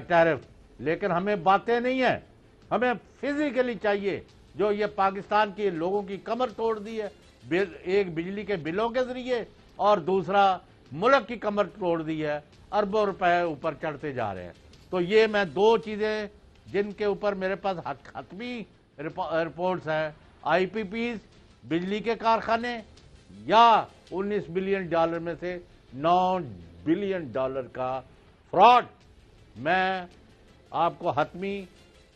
ٹیرف, لیکن ہمیں باتیں نہیں ہیں, ہمیں فزیکلی چاہیے. جو یہ پاکستان کے لوگوں کی کمر توڑ دی ہے, ایک بجلی کے بلوں کے ذریعے اور دوسرا ملک کی کمر توڑ دی ہے, اربوں روپے اوپر چڑھتے جا رہے ہیں. تو یہ میں دو چیزیں جن کے اوپر میرے پاس حتمی رپورٹس ہیں, آئی پی پیز, بجلی کے کارخانے, یا $19 بلین میں سے $9 بلین کا فراڈ, میں آپ کو حتمی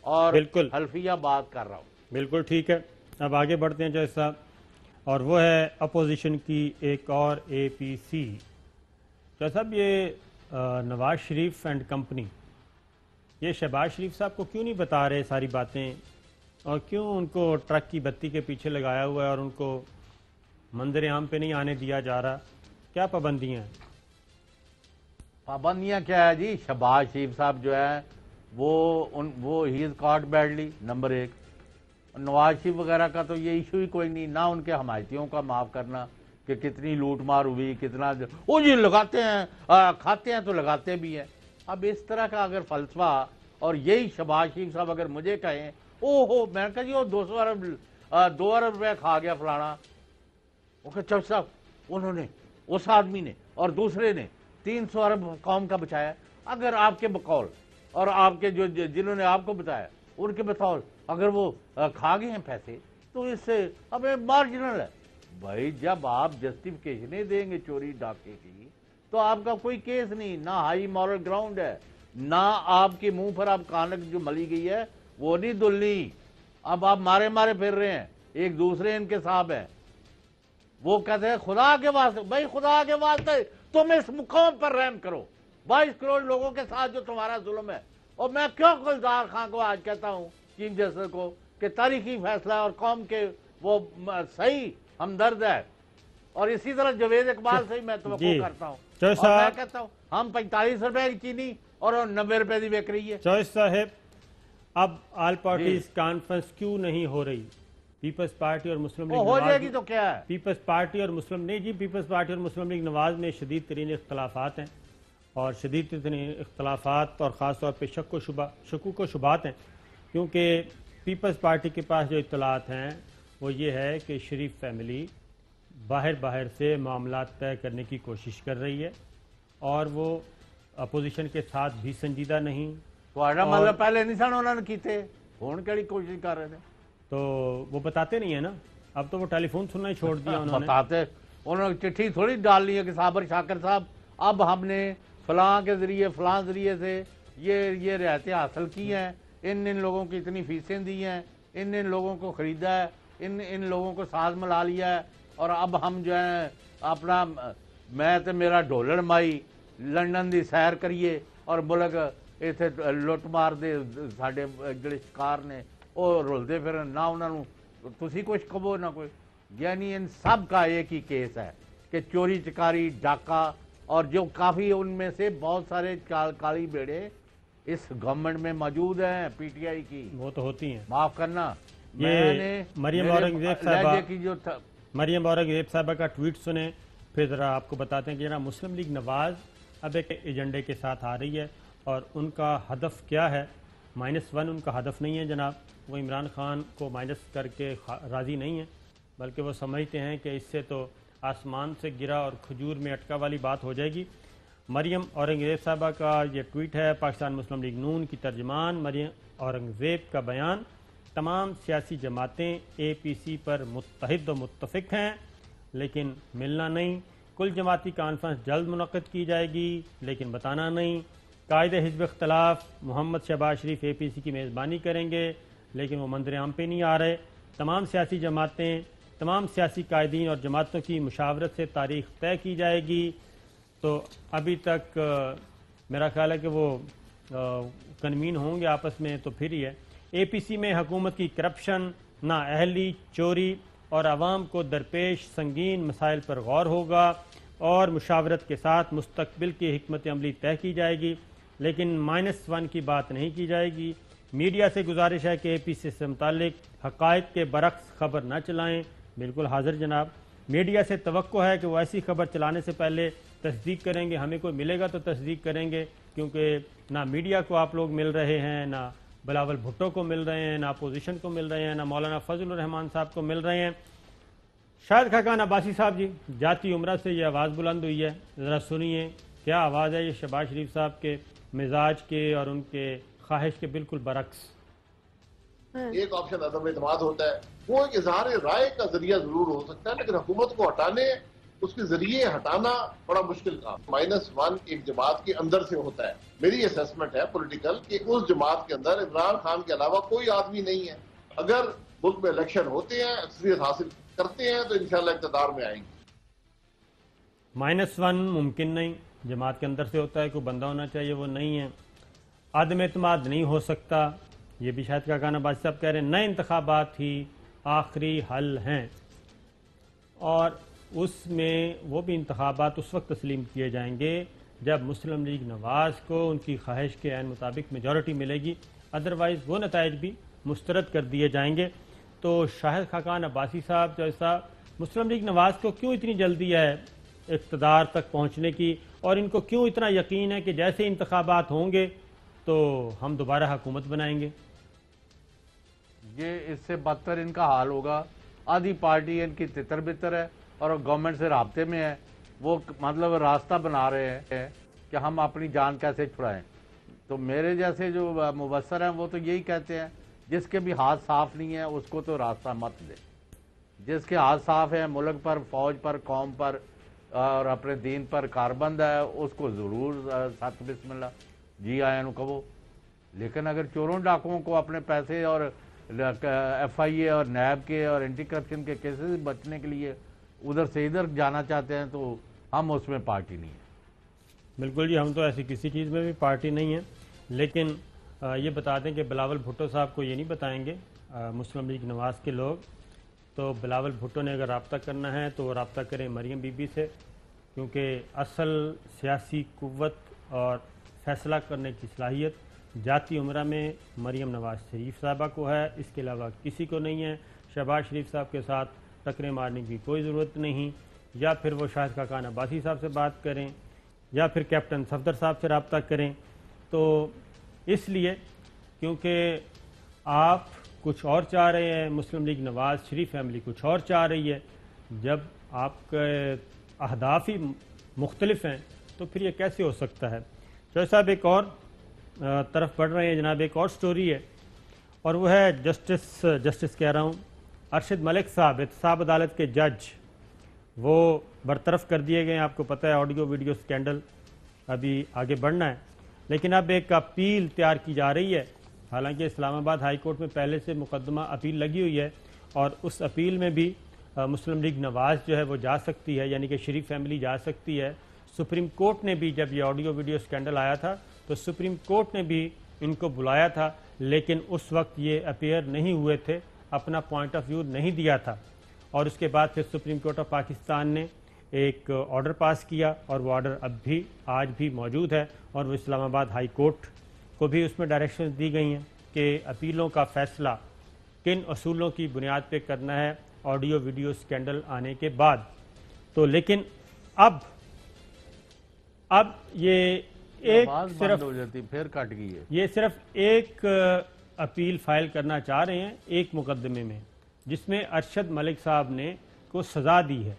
اور
بالکل
حلفیہ بات کر رہا ہوں.
بالکل ٹھیک ہے. اب آگے بڑھتے ہیں جیسا, اور وہ ہے اپوزیشن کی ایک اور اے پی سی. جیسا یہ نواز شریف اینڈ کمپنی, یہ شہباز شریف صاحب کو کیوں نہیں بتا رہے ساری باتیں, اور کیوں ان کو ٹرک کی بتی کے پیچھے لگایا ہوا ہے اور ان کو منظر عام پہ نہیں آنے دیا جا رہا؟ کیا پابندیاں ہیں؟
پابندیاں کیا ہے جی؟ شہباز شریف صاحب جو ہے وہ ہی از کاٹ بیڈلی, نمبر ایک. نواز شریف وغیرہ کا تو یہ ایشو ہی کوئی نہیں, نہ ان کے حمایتیوں کا معاف کرنا کہ کتنی لوٹ مار ہوئی, کتنا وہ جی لگاتے ہیں, کھاتے ہیں تو لگاتے بھی ہیں. اب اس طرح کا اگر فلسفہ, اور یہی شہباز شریف صاحب اگر مجھے کہیں او ہو میں کہا جی وہ 2 ارب روپے کھا گیا فلانا, وہ کہ چوہے صاحب انہوں نے, اس آدمی نے اور دوسرے نے 300 ارب قوم کا بچایا. اگر آپ کے بقول اور آپ کے جو جنہوں نے آپ کو بتایا ان کے بقول اگر وہ کھا گئے ہیں پیسے, تو اس سے اب مارجنل ہے. بھائی جب آپ جسٹیفیکیشنیں دیں گے چوری ڈاکے کی, تو آپ کا کوئی کیس نہیں, نہ ہائی مورل گراؤنڈ ہے, نہ آپ کے منہ پر آپ کانک جو ملی گئی ہے وہ نہیں دلنی. اب آپ مارے پھر رہے ہیں, ایک دوسرے ان کے صاحب ہیں, وہ کہتے ہیں خدا کے واسطے, بھائی خدا کے واسطے تم اس مقام پر رحم کرو, 22 کروڑ لوگوں کے ساتھ جو تمہارا ظلم ہے. اور میں کیوں گلزار خان کو آج کہتا ہوں, چیف جسٹس کو, کہ تاریخی فیصلہ اور قوم کے وہ صحیح ہمدرد ہے. اور اسی طرح جاوید اقبال سے میں توقع کرتا ہوں, اور میں کہتا ہوں ہم 45 روپے کی چینی اور 90 روپے کی بک رہی ہے.
چوہے صاحب, اب آل پارٹیز کانفرنس کیوں نہیں ہو رہی؟ پیپلز پارٹی اور مسلم لیگ
ہو جائے گی تو کیا ہے؟
پیپلز پارٹی اور مسلم نہیں جی, پیپلز پارٹی اور مسلم لیگ نواز میں شدید ترین اختلافات ہیں, اور شدید ترین اختلافات اور خاص طور پہ شکوک و شبہات ہیں, کیونکہ پیپلز پارٹی کے پاس جو اطلاعات ہیں وہ یہ ہے کہ شریف فیملی باہر سے معاملات طے کرنے کی کوشش کر رہی ہے, اور وہ اپوزیشن کے ساتھ بھی سنجیدہ نہیں.
مطلب پہلے نہیں سن انہوں نے کیتے, ہونے کے لیے کوشش کر رہے تھے,
تو وہ بتاتے نہیں ہیں نا. اب تو وہ ٹیلی فون سننا ہی چھوڑ دیا انہوں نے.
بتاتے, انہوں نے چٹھی تھوڑی ڈال لی ہے کہ صابر شاکر صاحب اب ہم نے فلاں کے ذریعے فلاں ذریعے سے یہ رعایتیں حاصل کی ہیں, ان لوگوں کی اتنی فیسیں دی ہیں, ان لوگوں کو خریدا ہے, ان لوگوں کو ساز ملا لیا ہے, اور اب ہم جو ہیں اپنا میں تے میرا ڈولر مائی لنڈن دی سیر کریے, اور ملک اتنے لٹ مار دے ساڈے جڑے شکار نے وہ رلتے پھر نہ انہوں نے تسی کچھ کہو نہ کوئی. یعنی ان سب کا ایک ہی کیس ہے کہ چوری چکاری ڈاکہ, اور جو کافی ان میں سے بہت سارے کالی بیڑے اس گورنمنٹ میں موجود ہیں پی ٹی آئی کی،
وہ تو ہوتی ہیں.
معاف کرنا.
یہ مریم اورنگزیب صاحبہ کا ٹویٹ سنیں، پھر ذرا آپ کو بتاتے ہیں کہ جناب مسلم لیگ نواز اب ایک ایجنڈے کے ساتھ آ رہی ہے اور ان کا ہدف کیا ہے. -1 ان کا ہدف نہیں ہے جناب، وہ عمران خان کو مائنس کر کے راضی نہیں ہیں، بلکہ وہ سمجھتے ہیں کہ اس سے تو آسمان سے گرا اور کھجور میں اٹکا والی بات ہو جائے گی. مریم اورنگزیب صاحبہ کا یہ ٹویٹ ہے. پاکستان مسلم لیگ نون کی ترجمان مریم اورنگزیب کا بیان: تمام سیاسی جماعتیں اے پی سی پر متحد و متفق ہیں لیکن ملنا نہیں. کل جماعتی کانفرنس جلد منعقد کی جائے گی لیکن بتانا نہیں. قائد حزب اختلاف محمد شہباز شریف اے پی سی کی میزبانی کریں گے لیکن وہ منظر عام پہ نہیں آ رہے. تمام سیاسی جماعتیں، تمام سیاسی قائدین اور جماعتوں کی مشاورت سے تاریخ طے کی جائے گی. تو ابھی تک میرا خیال ہے کہ وہ کنوین ہوں گے آپس میں تو پھر ہی ہے. اے پی سی میں حکومت کی کرپشن، نااہلی، چوری اور عوام کو درپیش سنگین مسائل پر غور ہوگا اور مشاورت کے ساتھ مستقبل کی حکمت عملی طے کی جائے گی لیکن -1 کی بات نہیں کی جائے گی. میڈیا سے گزارش ہے کہ اے پی سی سے متعلق حقائق کے برعکس خبر نہ چلائیں. بالکل حاضر جناب. میڈیا سے توقع ہے کہ وہ ایسی خبر چلانے سے پہلے تصدیق کریں گے. ہمیں کوئی ملے گا تو تصدیق کریں گے، کیونکہ نہ میڈیا کو آپ لوگ مل رہے ہیں، نہ بلاول بھٹو کو مل رہے ہیں، نہ اپوزیشن کو مل رہے ہیں، نہ مولانا فضل الرحمان صاحب کو مل رہے ہیں. شاہد خاقان عباسی صاحب جی، جاتی عمرہ سے یہ آواز بلند ہوئی ہے، ذرا سنیے کیا آواز ہے. یہ شہباز شریف صاحب کے مزاج کے اور ان کے خواہش کے بالکل برعکس.
ایک آپشن عدم اعتماد ہوتا ہے، وہ ایک اظہار رائے کا ذریعہ ضرور ہو سکتا ہے لیکن حکومت کو ہٹانے، اس کے ذریعے ہٹانا بڑا مشکل کام. -1 ایک جماعت کے اندر سے ہوتا ہے. میری اسیسمنٹ ہے پولیٹیکل کہ اس جماعت کے اندر عمران خان کے علاوہ کوئی آدمی نہیں ہے. اگر ملک میں الیکشن ہوتے ہیں، اکثریت حاصل کرتے ہیں تو انشاءاللہ اقتدار میں آئیں گے.
-1 ممکن نہیں، جماعت کے اندر سے ہوتا ہے، کوئی بندہ ہونا چاہیے، وہ نہیں ہے. عدم اعتماد نہیں ہو سکتا، یہ بھی شاید خاقان عباسی صاحب کہہ رہے ہیں. نئے انتخابات ہی آخری حل ہیں اور اس میں وہ بھی انتخابات اس وقت تسلیم کیے جائیں گے جب مسلم لیگ نواز کو ان کی خواہش کے عین مطابق میجورٹی ملے گی، ادروائز وہ نتائج بھی مسترد کر دیے جائیں گے. تو شاہد خاقان عباسی صاحب جیسا مسلم لیگ نواز کو کیوں اتنی جلدی ہے اقتدار تک پہنچنے کی، اور ان کو کیوں اتنا یقین ہے کہ جیسے انتخابات ہوں گے تو ہم دوبارہ حکومت بنائیں گے؟
یہ اس سے بدتر ان کا حال ہوگا. آدھی پارٹی ان کی تتر بتر ہے اور گورنمنٹ سے رابطے میں ہے. وہ مطلب راستہ بنا رہے ہیں کہ ہم اپنی جان کیسے چھڑائیں. تو میرے جیسے جو مبصر ہیں وہ تو یہی کہتے ہیں جس کے بھی ہاتھ صاف نہیں ہے اس کو تو راستہ مت دے. جس کے ہاتھ صاف ہیں، ملک پر، فوج پر، قوم پر اور اپنے دین پر کاربند ہے، اس کو ضرور ساتھ بسم اللہ جی آئیں نو کہو. لیکن اگر چوروں ڈاکوؤں کو اپنے پیسے اور ایف آئی اے اور نیب کے اور اینٹی کرپشن کے کیسز سے بچنے کے لیے ادھر سے ادھر جانا چاہتے ہیں تو ہم اس میں پارٹی نہیں ہیں.
بالکل جی، ہم تو ایسی کسی چیز میں بھی پارٹی نہیں ہیں. لیکن یہ بتا دیں کہ بلاول بھٹو صاحب کو یہ نہیں بتائیں گے مسلم لیگ نواز کے لوگ. تو بلاول بھٹو نے اگر رابطہ کرنا ہے تو وہ رابطہ کریں مریم بی بی سے، کیونکہ اصل سیاسی قوت اور فیصلہ کرنے کی صلاحیت جاتی عمرہ میں مریم نواز شریف صاحبہ کو ہے، اس کے علاوہ کسی کو نہیں ہے. شہباز شریف صاحب کے ساتھ ٹکریں مارنے کی کوئی ضرورت نہیں. یا پھر وہ شاہد خاقان عباسی صاحب سے بات کریں یا پھر کیپٹن صفدر صاحب سے رابطہ کریں. تو اس لیے کیونکہ آپ کچھ اور چاہ رہے ہیں، مسلم لیگ نواز شریف فیملی کچھ اور چاہ رہی ہے. جب آپ کے اہداف ہی مختلف ہیں تو پھر یہ کیسے ہو سکتا ہے؟ چوہے صاحب ایک اور طرف بڑھ رہے ہیں جناب. ایک اور سٹوری ہے اور وہ ہے جسٹس کہہ رہا ہوں ارشد ملک صاحب، احتساب عدالت کے جج، وہ برطرف کر دیے گئے ہیں. آپ کو پتہ ہے آڈیو ویڈیو سکینڈل ابھی آگے بڑھنا ہے، لیکن اب ایک اپیل تیار کی جا رہی ہے. حالانکہ اسلام آباد ہائی کورٹ میں پہلے سے مقدمہ اپیل لگی ہوئی ہے اور اس اپیل میں بھی مسلم لیگ نواز جو ہے وہ جا سکتی ہے، یعنی کہ شریف فیملی جا سکتی ہے. سپریم کورٹ نے بھی جب یہ آڈیو ویڈیو سکینڈل آیا تھا تو سپریم کورٹ نے بھی ان کو بلایا تھا، لیکن اس وقت یہ اپیئر نہیں ہوئے تھے، اپنا پوائنٹ آف ویو نہیں دیا تھا. اور اس کے بعد پھر سپریم کورٹ آف پاکستان نے ایک آرڈر پاس کیا اور وہ آرڈر اب بھی آج بھی موجود ہے اور وہ اسلام آباد ہائی کورٹ کو بھی اس میں ڈائریکشنز دی گئی ہیں کہ اپیلوں کا فیصلہ کن اصولوں کی بنیاد پہ کرنا ہے آڈیو ویڈیو سکینڈل آنے کے بعد. تو لیکن اب یہ ایک صرف
ہو جاتی پھر کٹ گئی ہے.
یہ صرف ایک اپیل فائل کرنا چاہ رہے ہیں ایک مقدمے میں جس میں ارشد ملک صاحب نے کو سزا دی ہے،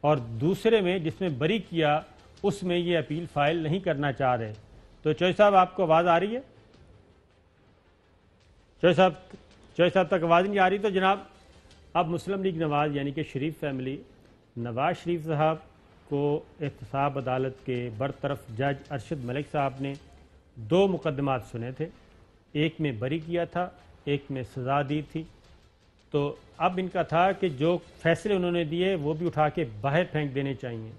اور دوسرے میں جس میں بری کیا اس میں یہ اپیل فائل نہیں کرنا چاہ رہے. تو چوہے صاحب آپ کو آواز آ رہی ہے؟ چوہے صاحب تک آواز نہیں آ رہی. تو جناب اب مسلم لیگ نواز یعنی کہ شریف فیملی نواز شریف صاحب کو احتساب عدالت کے برطرف جج ارشد ملک صاحب نے 2 مقدمات سنے تھے، ایک میں بری کیا تھا، ایک میں سزا دی تھی. تو اب ان کا تھا کہ جو فیصلے انہوں نے دیے وہ بھی اٹھا کے باہر پھینک دینے چاہیے.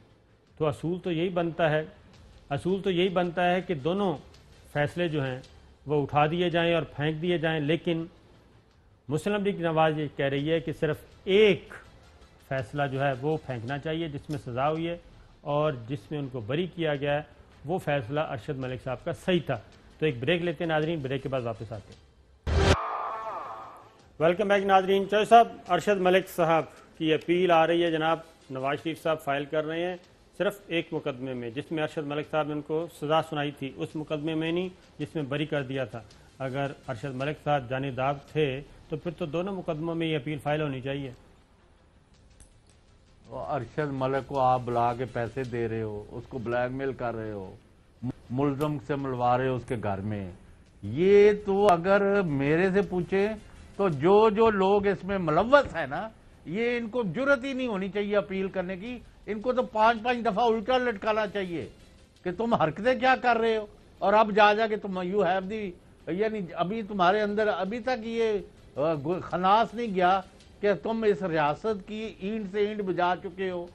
تو اصول تو یہی بنتا ہے کہ دونوں فیصلے جو ہیں وہ اٹھا دیے جائیں اور پھینک دیے جائیں. لیکن مسلم لیگ نواز یہ کہہ رہی ہے کہ صرف ایک فیصلہ جو ہے وہ پھینکنا چاہیے جس میں سزا ہوئی ہے، اور جس میں ان کو بری کیا گیا ہے وہ فیصلہ ارشد ملک صاحب کا صحیح تھا. تو ایک بریک لیتے ہیں ناظرین، بریک کے بعد واپس آتے ہیں. ویلکم بیک ناظرین. چوہے صاحب، ارشد ملک صاحب کی اپیل آ رہی ہے جناب، نواز شریف صاحب فائل کر رہے ہیں صرف ایک مقدمے میں جس میں ارشد ملک صاحب نے ان کو سزا سنائی تھی، اس مقدمے میں نہیں جس میں بری کر دیا تھا. اگر ارشد ملک صاحب جانبدار تھے تو پھر تو دونوں مقدموں میں یہ اپیل فائل ہونی چاہیے.
ارشد ملک کو آپ بلا کے پیسے دے رہے ہو، اس کو بلیک میل کر رہے ہو، ملزم سے ملوا رہے ہو اس کے گھر میں. یہ تو اگر میرے سے پوچھیں تو جو لوگ اس میں ملوث ہیں نا، یہ ان کو جرت ہی نہیں ہونی چاہیے اپیل کرنے کی. ان کو تو 5 دفعہ الٹا لٹکانا چاہیے کہ تم حرکتیں کیا کر رہے ہو، اور اب جا کے تم یو ہیو دی، یعنی ابھی تمہارے اندر ابھی تک یہ خناس نہیں گیا کہ تم اس ریاست کی اینٹ سے اینٹ بجا چکے ہو.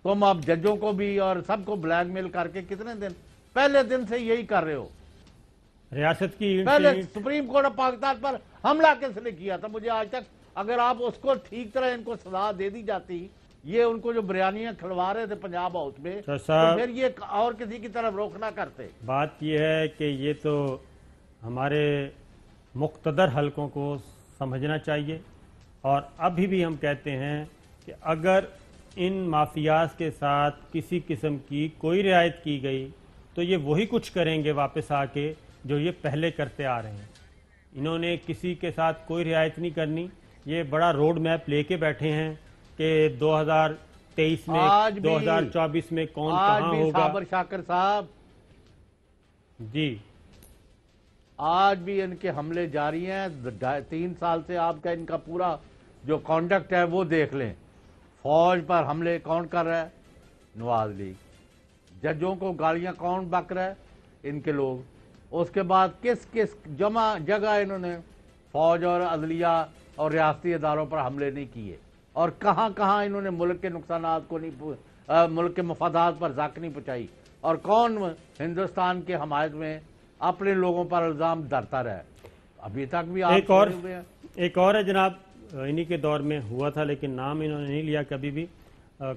تم اب ججوں کو بھی اور سب کو بلیک میل کر کے کتنے دن پہلے دن سے یہی کر رہے ہو.
ریاست کی
پہلے سپریم کورٹ آف پاکستان پر حملہ کس نے کیا تھا؟ مجھے آج تک، اگر آپ اس کو ٹھیک طرح ان کو سزا دے دی جاتی، یہ ان کو جو بریانیاں کھلوا رہے تھے پنجاب ہاؤس میں، تو پھر یہ اور کسی کی طرف روک نہ کرتے.
بات یہ ہے کہ یہ تو ہمارے مقتدر حلقوں کو سمجھنا چاہیے، اور ابھی بھی ہم کہتے ہیں کہ اگر ان مافیاز کے ساتھ کسی قسم کی کوئی رعایت کی گئی تو یہ وہی کچھ کریں گے واپس آ کے جو یہ پہلے کرتے آ رہے ہیں. انہوں نے کسی کے ساتھ کوئی رعایت نہیں کرنی. یہ بڑا روڈ میپ لے کے بیٹھے ہیں کہ 2023 میں 2024 میں کون کہاں ہوگا.
صابر شاکر صاحب
جی،
آج بھی ان کے حملے جاری ہیں. 3 سال سے آپ کا ان کا پورا جو کانڈکٹ ہے وہ دیکھ لیں. فوج پر حملے کون کر رہا ہے؟ نواز لیگ. ججوں کو گالیاں کون بک رہا ہے؟ ان کے لوگ. اس کے بعد کس جگہ انہوں نے فوج اور عدلیہ اور ریاستی اداروں پر حملے نہیں کیے، اور کہاں انہوں نے ملک کے نقصانات کو نہیں، ملک کے مفادات پر زاک نہیں پہنچائی. اور کون ہندوستان کے حمایت میں اپنے لوگوں پر الزام دھرتا رہا ہے؟ ابھی تک بھی
ایک اور ہے جناب، انہی کے دور میں ہوا تھا لیکن نام انہوں نے نہیں لیا کبھی بھی.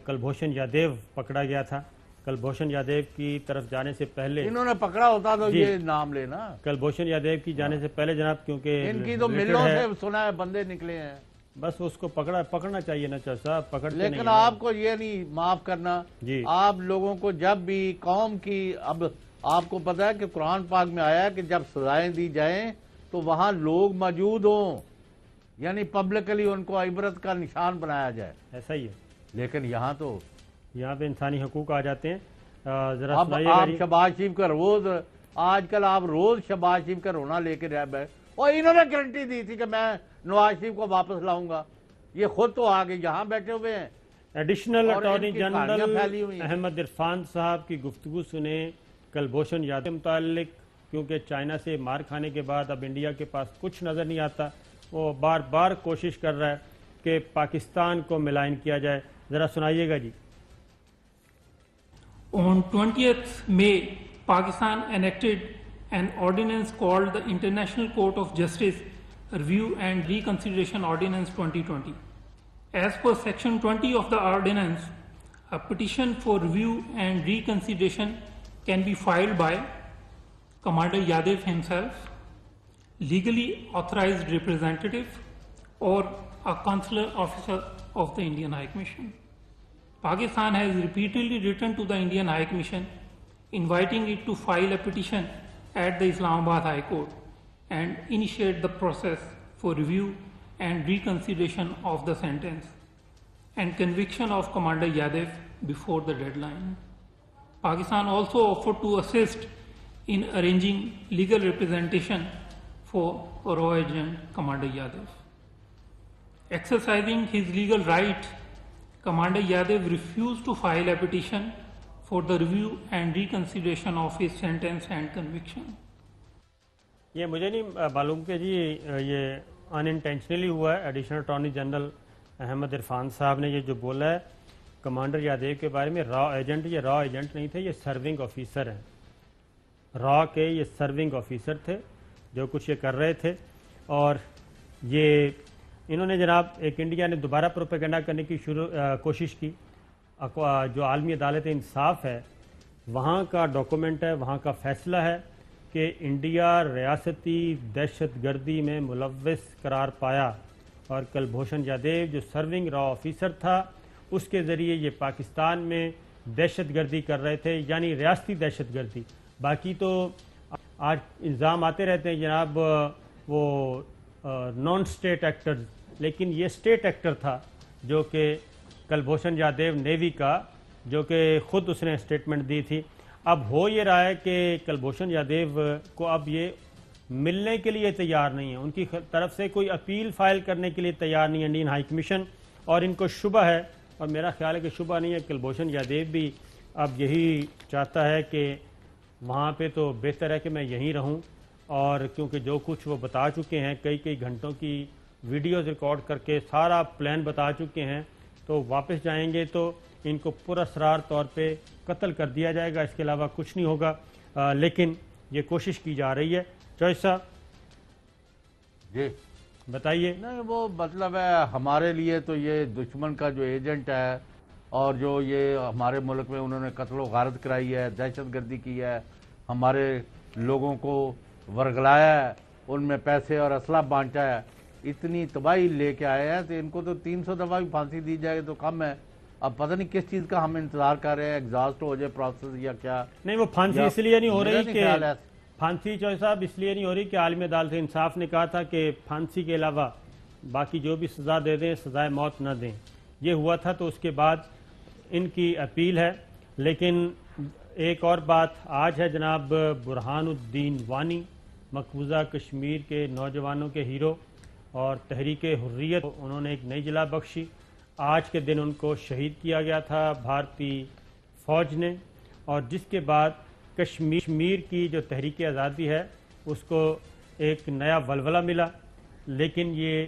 کلبھوشن یادیو پکڑا گیا تھا. کلبھوشن یادیو کی طرف جانے سے پہلے
انہوں نے پکڑا ہوتا تو یہ نام لینا.
کلبھوشن یادیو کی جانے سے پہلے جناب، کیونکہ
ان کی تو ملوں سے سنا ہے بندے نکلے ہیں،
بس اس کو پکڑنا چاہیے نا چاچا صاحب، پکڑتے نہیں.
لیکن آپ کو یہ نہیں معاف کرنا. آپ لوگوں کو جب بھی قوم کی، اب آپ کو پتا ہے کہ قرآن پاک میں آیا ہے کہ جب سزائیں دی جائیں تو وہاں لوگ موجود ہوں، یعنی پبلکلی ان کو عبرت کا نشان بنایا جائے.
ایسا ہی ہے.
لیکن یہاں
پہ انسانی حقوق آ جاتے ہیں. ذرا
اب آپ شہباز شریف کا روز، آج کل آپ روز شہباز شریف کا رونا لے کے رہ بیٹھے، اور انہوں نے گارنٹی دی تھی کہ میں نواز شریف کو واپس لاؤں گا. یہ خود تو آگے یہاں بیٹھے ہوئے ہیں.
Additional attorney general Ahmed Irfan صاحب کی گفتگو سنیں کلبھوشن یادیو کے متعلق، کیونکہ چائنا سے مار کھانے کے بعد اب انڈیا کے پاس کچھ نظر نہیں آتا. وہ بار بار کوشش کر رہا ہے کہ پاکستان کو ملائن کیا جائے. ذرا سنائیے گا جی.
On 20th May, Pakistan enacted an ordinance called the International Court of Justice Review and Reconsideration Ordinance 2020. As per Section 20 of the ordinance, a petition for review and reconsideration can be filed by Commander Yadav himself, legally authorized representative, or a consular officer of the Indian High Commission. Pakistan has repeatedly written to the Indian High Commission inviting it to file a petition at the Islamabad High Court and initiate the process for review and reconsideration of the sentence and conviction of Commander Yadav before the deadline. Pakistan also offered to assist in arranging legal representation for RAW agent Commander Yadav. Exercising his legal right, Commander Yadav refused to file a petition for the review and reconsideration of his sentence and conviction.
یہ مجھے نہیں معلوم کہ جی یہ ان intentionally ہوا ہے. Additional attorney general Ahmed Irfan صاحب نے یہ جو بولا ہے کمانڈر یادیو کے بارے میں را ایجنٹ، یہ را ایجنٹ نہیں تھے، یہ سرونگ آفیسر ہیں. را کے یہ سرونگ آفیسر تھے جو کچھ یہ کر رہے تھے. اور یہ انہوں نے جناب ایک انڈیا نے دوبارہ پروپیگنڈا کرنے کی کوشش کی. جو عالمی عدالت انصاف ہے وہاں کا ڈاکومنٹ ہے، وہاں کا فیصلہ ہے کہ انڈیا ریاستی دہشت گردی میں ملوث قرار پایا اور کلبھوشن یادیو جو سرونگ را آفیسر تھا اس کے ذریعے یہ پاکستان میں دہشت گردی کر رہے تھے، یعنی ریاستی دہشت گردی. باقی تو آج الزام آتے رہتے ہیں جناب وہ نان اسٹیٹ ایکٹرز، لیکن یہ اسٹیٹ ایکٹر تھا جو کہ کلبھوشن یادیو نیوی کا، جو کہ خود اس نے اسٹیٹمنٹ دی تھی. اب ہو یہ رہا ہے کہ کلبھوشن یادیو کو اب یہ ملنے کے لیے تیار نہیں ہے، ان کی طرف سے کوئی اپیل فائل کرنے کے لیے تیار نہیں ہے انڈین ہائی کمیشن. اور ان کو شبہ ہے، اور میرا خیال ہے کہ شبہ نہیں ہے، کلبھوشن یادیو بھی اب یہی چاہتا ہے کہ وہاں پہ تو بہتر ہے کہ میں یہیں رہوں. اور کیونکہ جو کچھ وہ بتا چکے ہیں، کئی گھنٹوں کی ویڈیوز ریکارڈ کر کے سارا پلان بتا چکے ہیں، تو واپس جائیں گے تو ان کو پراسرار طور پہ قتل کر دیا جائے گا، اس کے علاوہ کچھ نہیں ہوگا. لیکن یہ کوشش کی جا رہی ہے. چوہدری صاحب
جی
بتائیے.
نہیں، وہ مطلب ہے ہمارے لیے تو یہ دشمن کا جو ایجنٹ ہے اور جو یہ ہمارے ملک میں انہوں نے قتل و غارت کرائی ہے، دہشت گردی کی ہے، ہمارے لوگوں کو ورگلایا ہے، ان میں پیسے اور اسلحہ بانٹا ہے، اتنی تباہی لے کے آئے ہیں تو ان کو تو 300 دفعہ بھی پھانسی دی جائے تو کم ہے. اب پتہ نہیں کس چیز کا ہم انتظار کر رہے ہیں، ایگزاسٹ ہو جائے پروسیس یا کیا.
نہیں، وہ پھانسی اس لیے نہیں ہو رہی کہ
خیال ہے
پھانسی چوہدری صاحب اس لیے نہیں ہو رہی کہ عالمی عدالت انصاف نے کہا تھا کہ پھانسی کے علاوہ باقی جو بھی سزا دے دیں سزائے موت نہ دیں. یہ ہوا تھا تو اس کے بعد ان کی اپیل ہے. لیکن ایک اور بات آج ہے جناب، برہان الدین وانی مقبوضہ کشمیر کے نوجوانوں کے ہیرو اور تحریک حریت، انہوں نے ایک نئی جلا بخشی. آج کے دن ان کو شہید کیا گیا تھا بھارتی فوج نے، اور جس کے بعد کشمیر کی جو تحریک آزادی ہے اس کو ایک نیا ولولہ ملا. لیکن یہ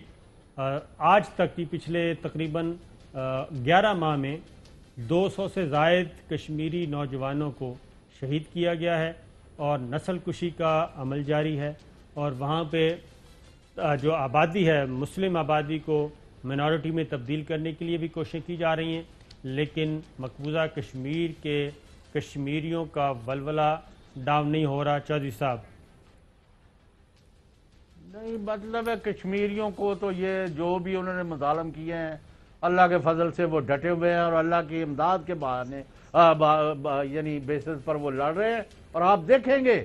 آج تک کی پچھلے تقریباً 11 ماہ میں 200 سے زائد کشمیری نوجوانوں کو شہید کیا گیا ہے اور نسل کشی کا عمل جاری ہے. اور وہاں پہ جو آبادی ہے مسلم آبادی کو مینورٹی میں تبدیل کرنے کے لیے بھی کوششیں کی جا رہی ہیں. لیکن مقبوضہ کشمیر کے کشمیریوں کا ولولہ ڈاؤن نہیں ہو رہا. چودھری صاحب
نہیں، مطلب ہے کشمیریوں کو تو یہ جو بھی انہوں نے مظالم کیے ہیں اللہ کے فضل سے وہ ڈٹے ہوئے ہیں اور اللہ کی امداد کے بہانے یعنی بیسس پر وہ لڑ رہے ہیں. اور آپ دیکھیں گے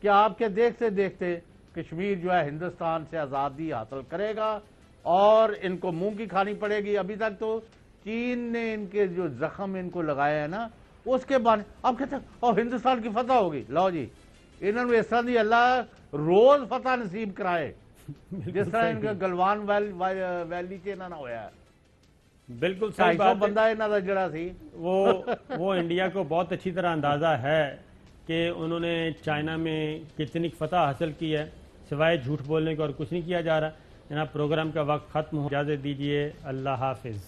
کہ آپ کے دیکھتے دیکھتے کشمیر جو ہے ہندوستان سے آزادی حاصل کرے گا اور ان کو منہ کی کھانی پڑے گی. ابھی تک تو چین نے ان کے جو زخم ان کو لگایا ہے نا، اس کے بعد اب کہتے ہیں اور ہندوستان کی فتح ہوگی. لو جی، انہوں نے اس طرح دی اللہ روز فتح نصیب کرائے جس طرح ان کا گلوان ویلی کے انہوں نے ہویا ہے.
بالکل صحیح بات ہے.
بندہ انہوں نے جڑا سی
وہ انڈیا کو بہت اچھی طرح اندازہ ہے کہ انہوں نے چائنا میں کتنی فتح حاصل کی ہے. سوائے جھوٹ بولنے کو اور کچھ نہیں کیا جا رہا. جناب پروگرام کا وقت ختم ہو، اجازت دیجیے. اللہ حافظ.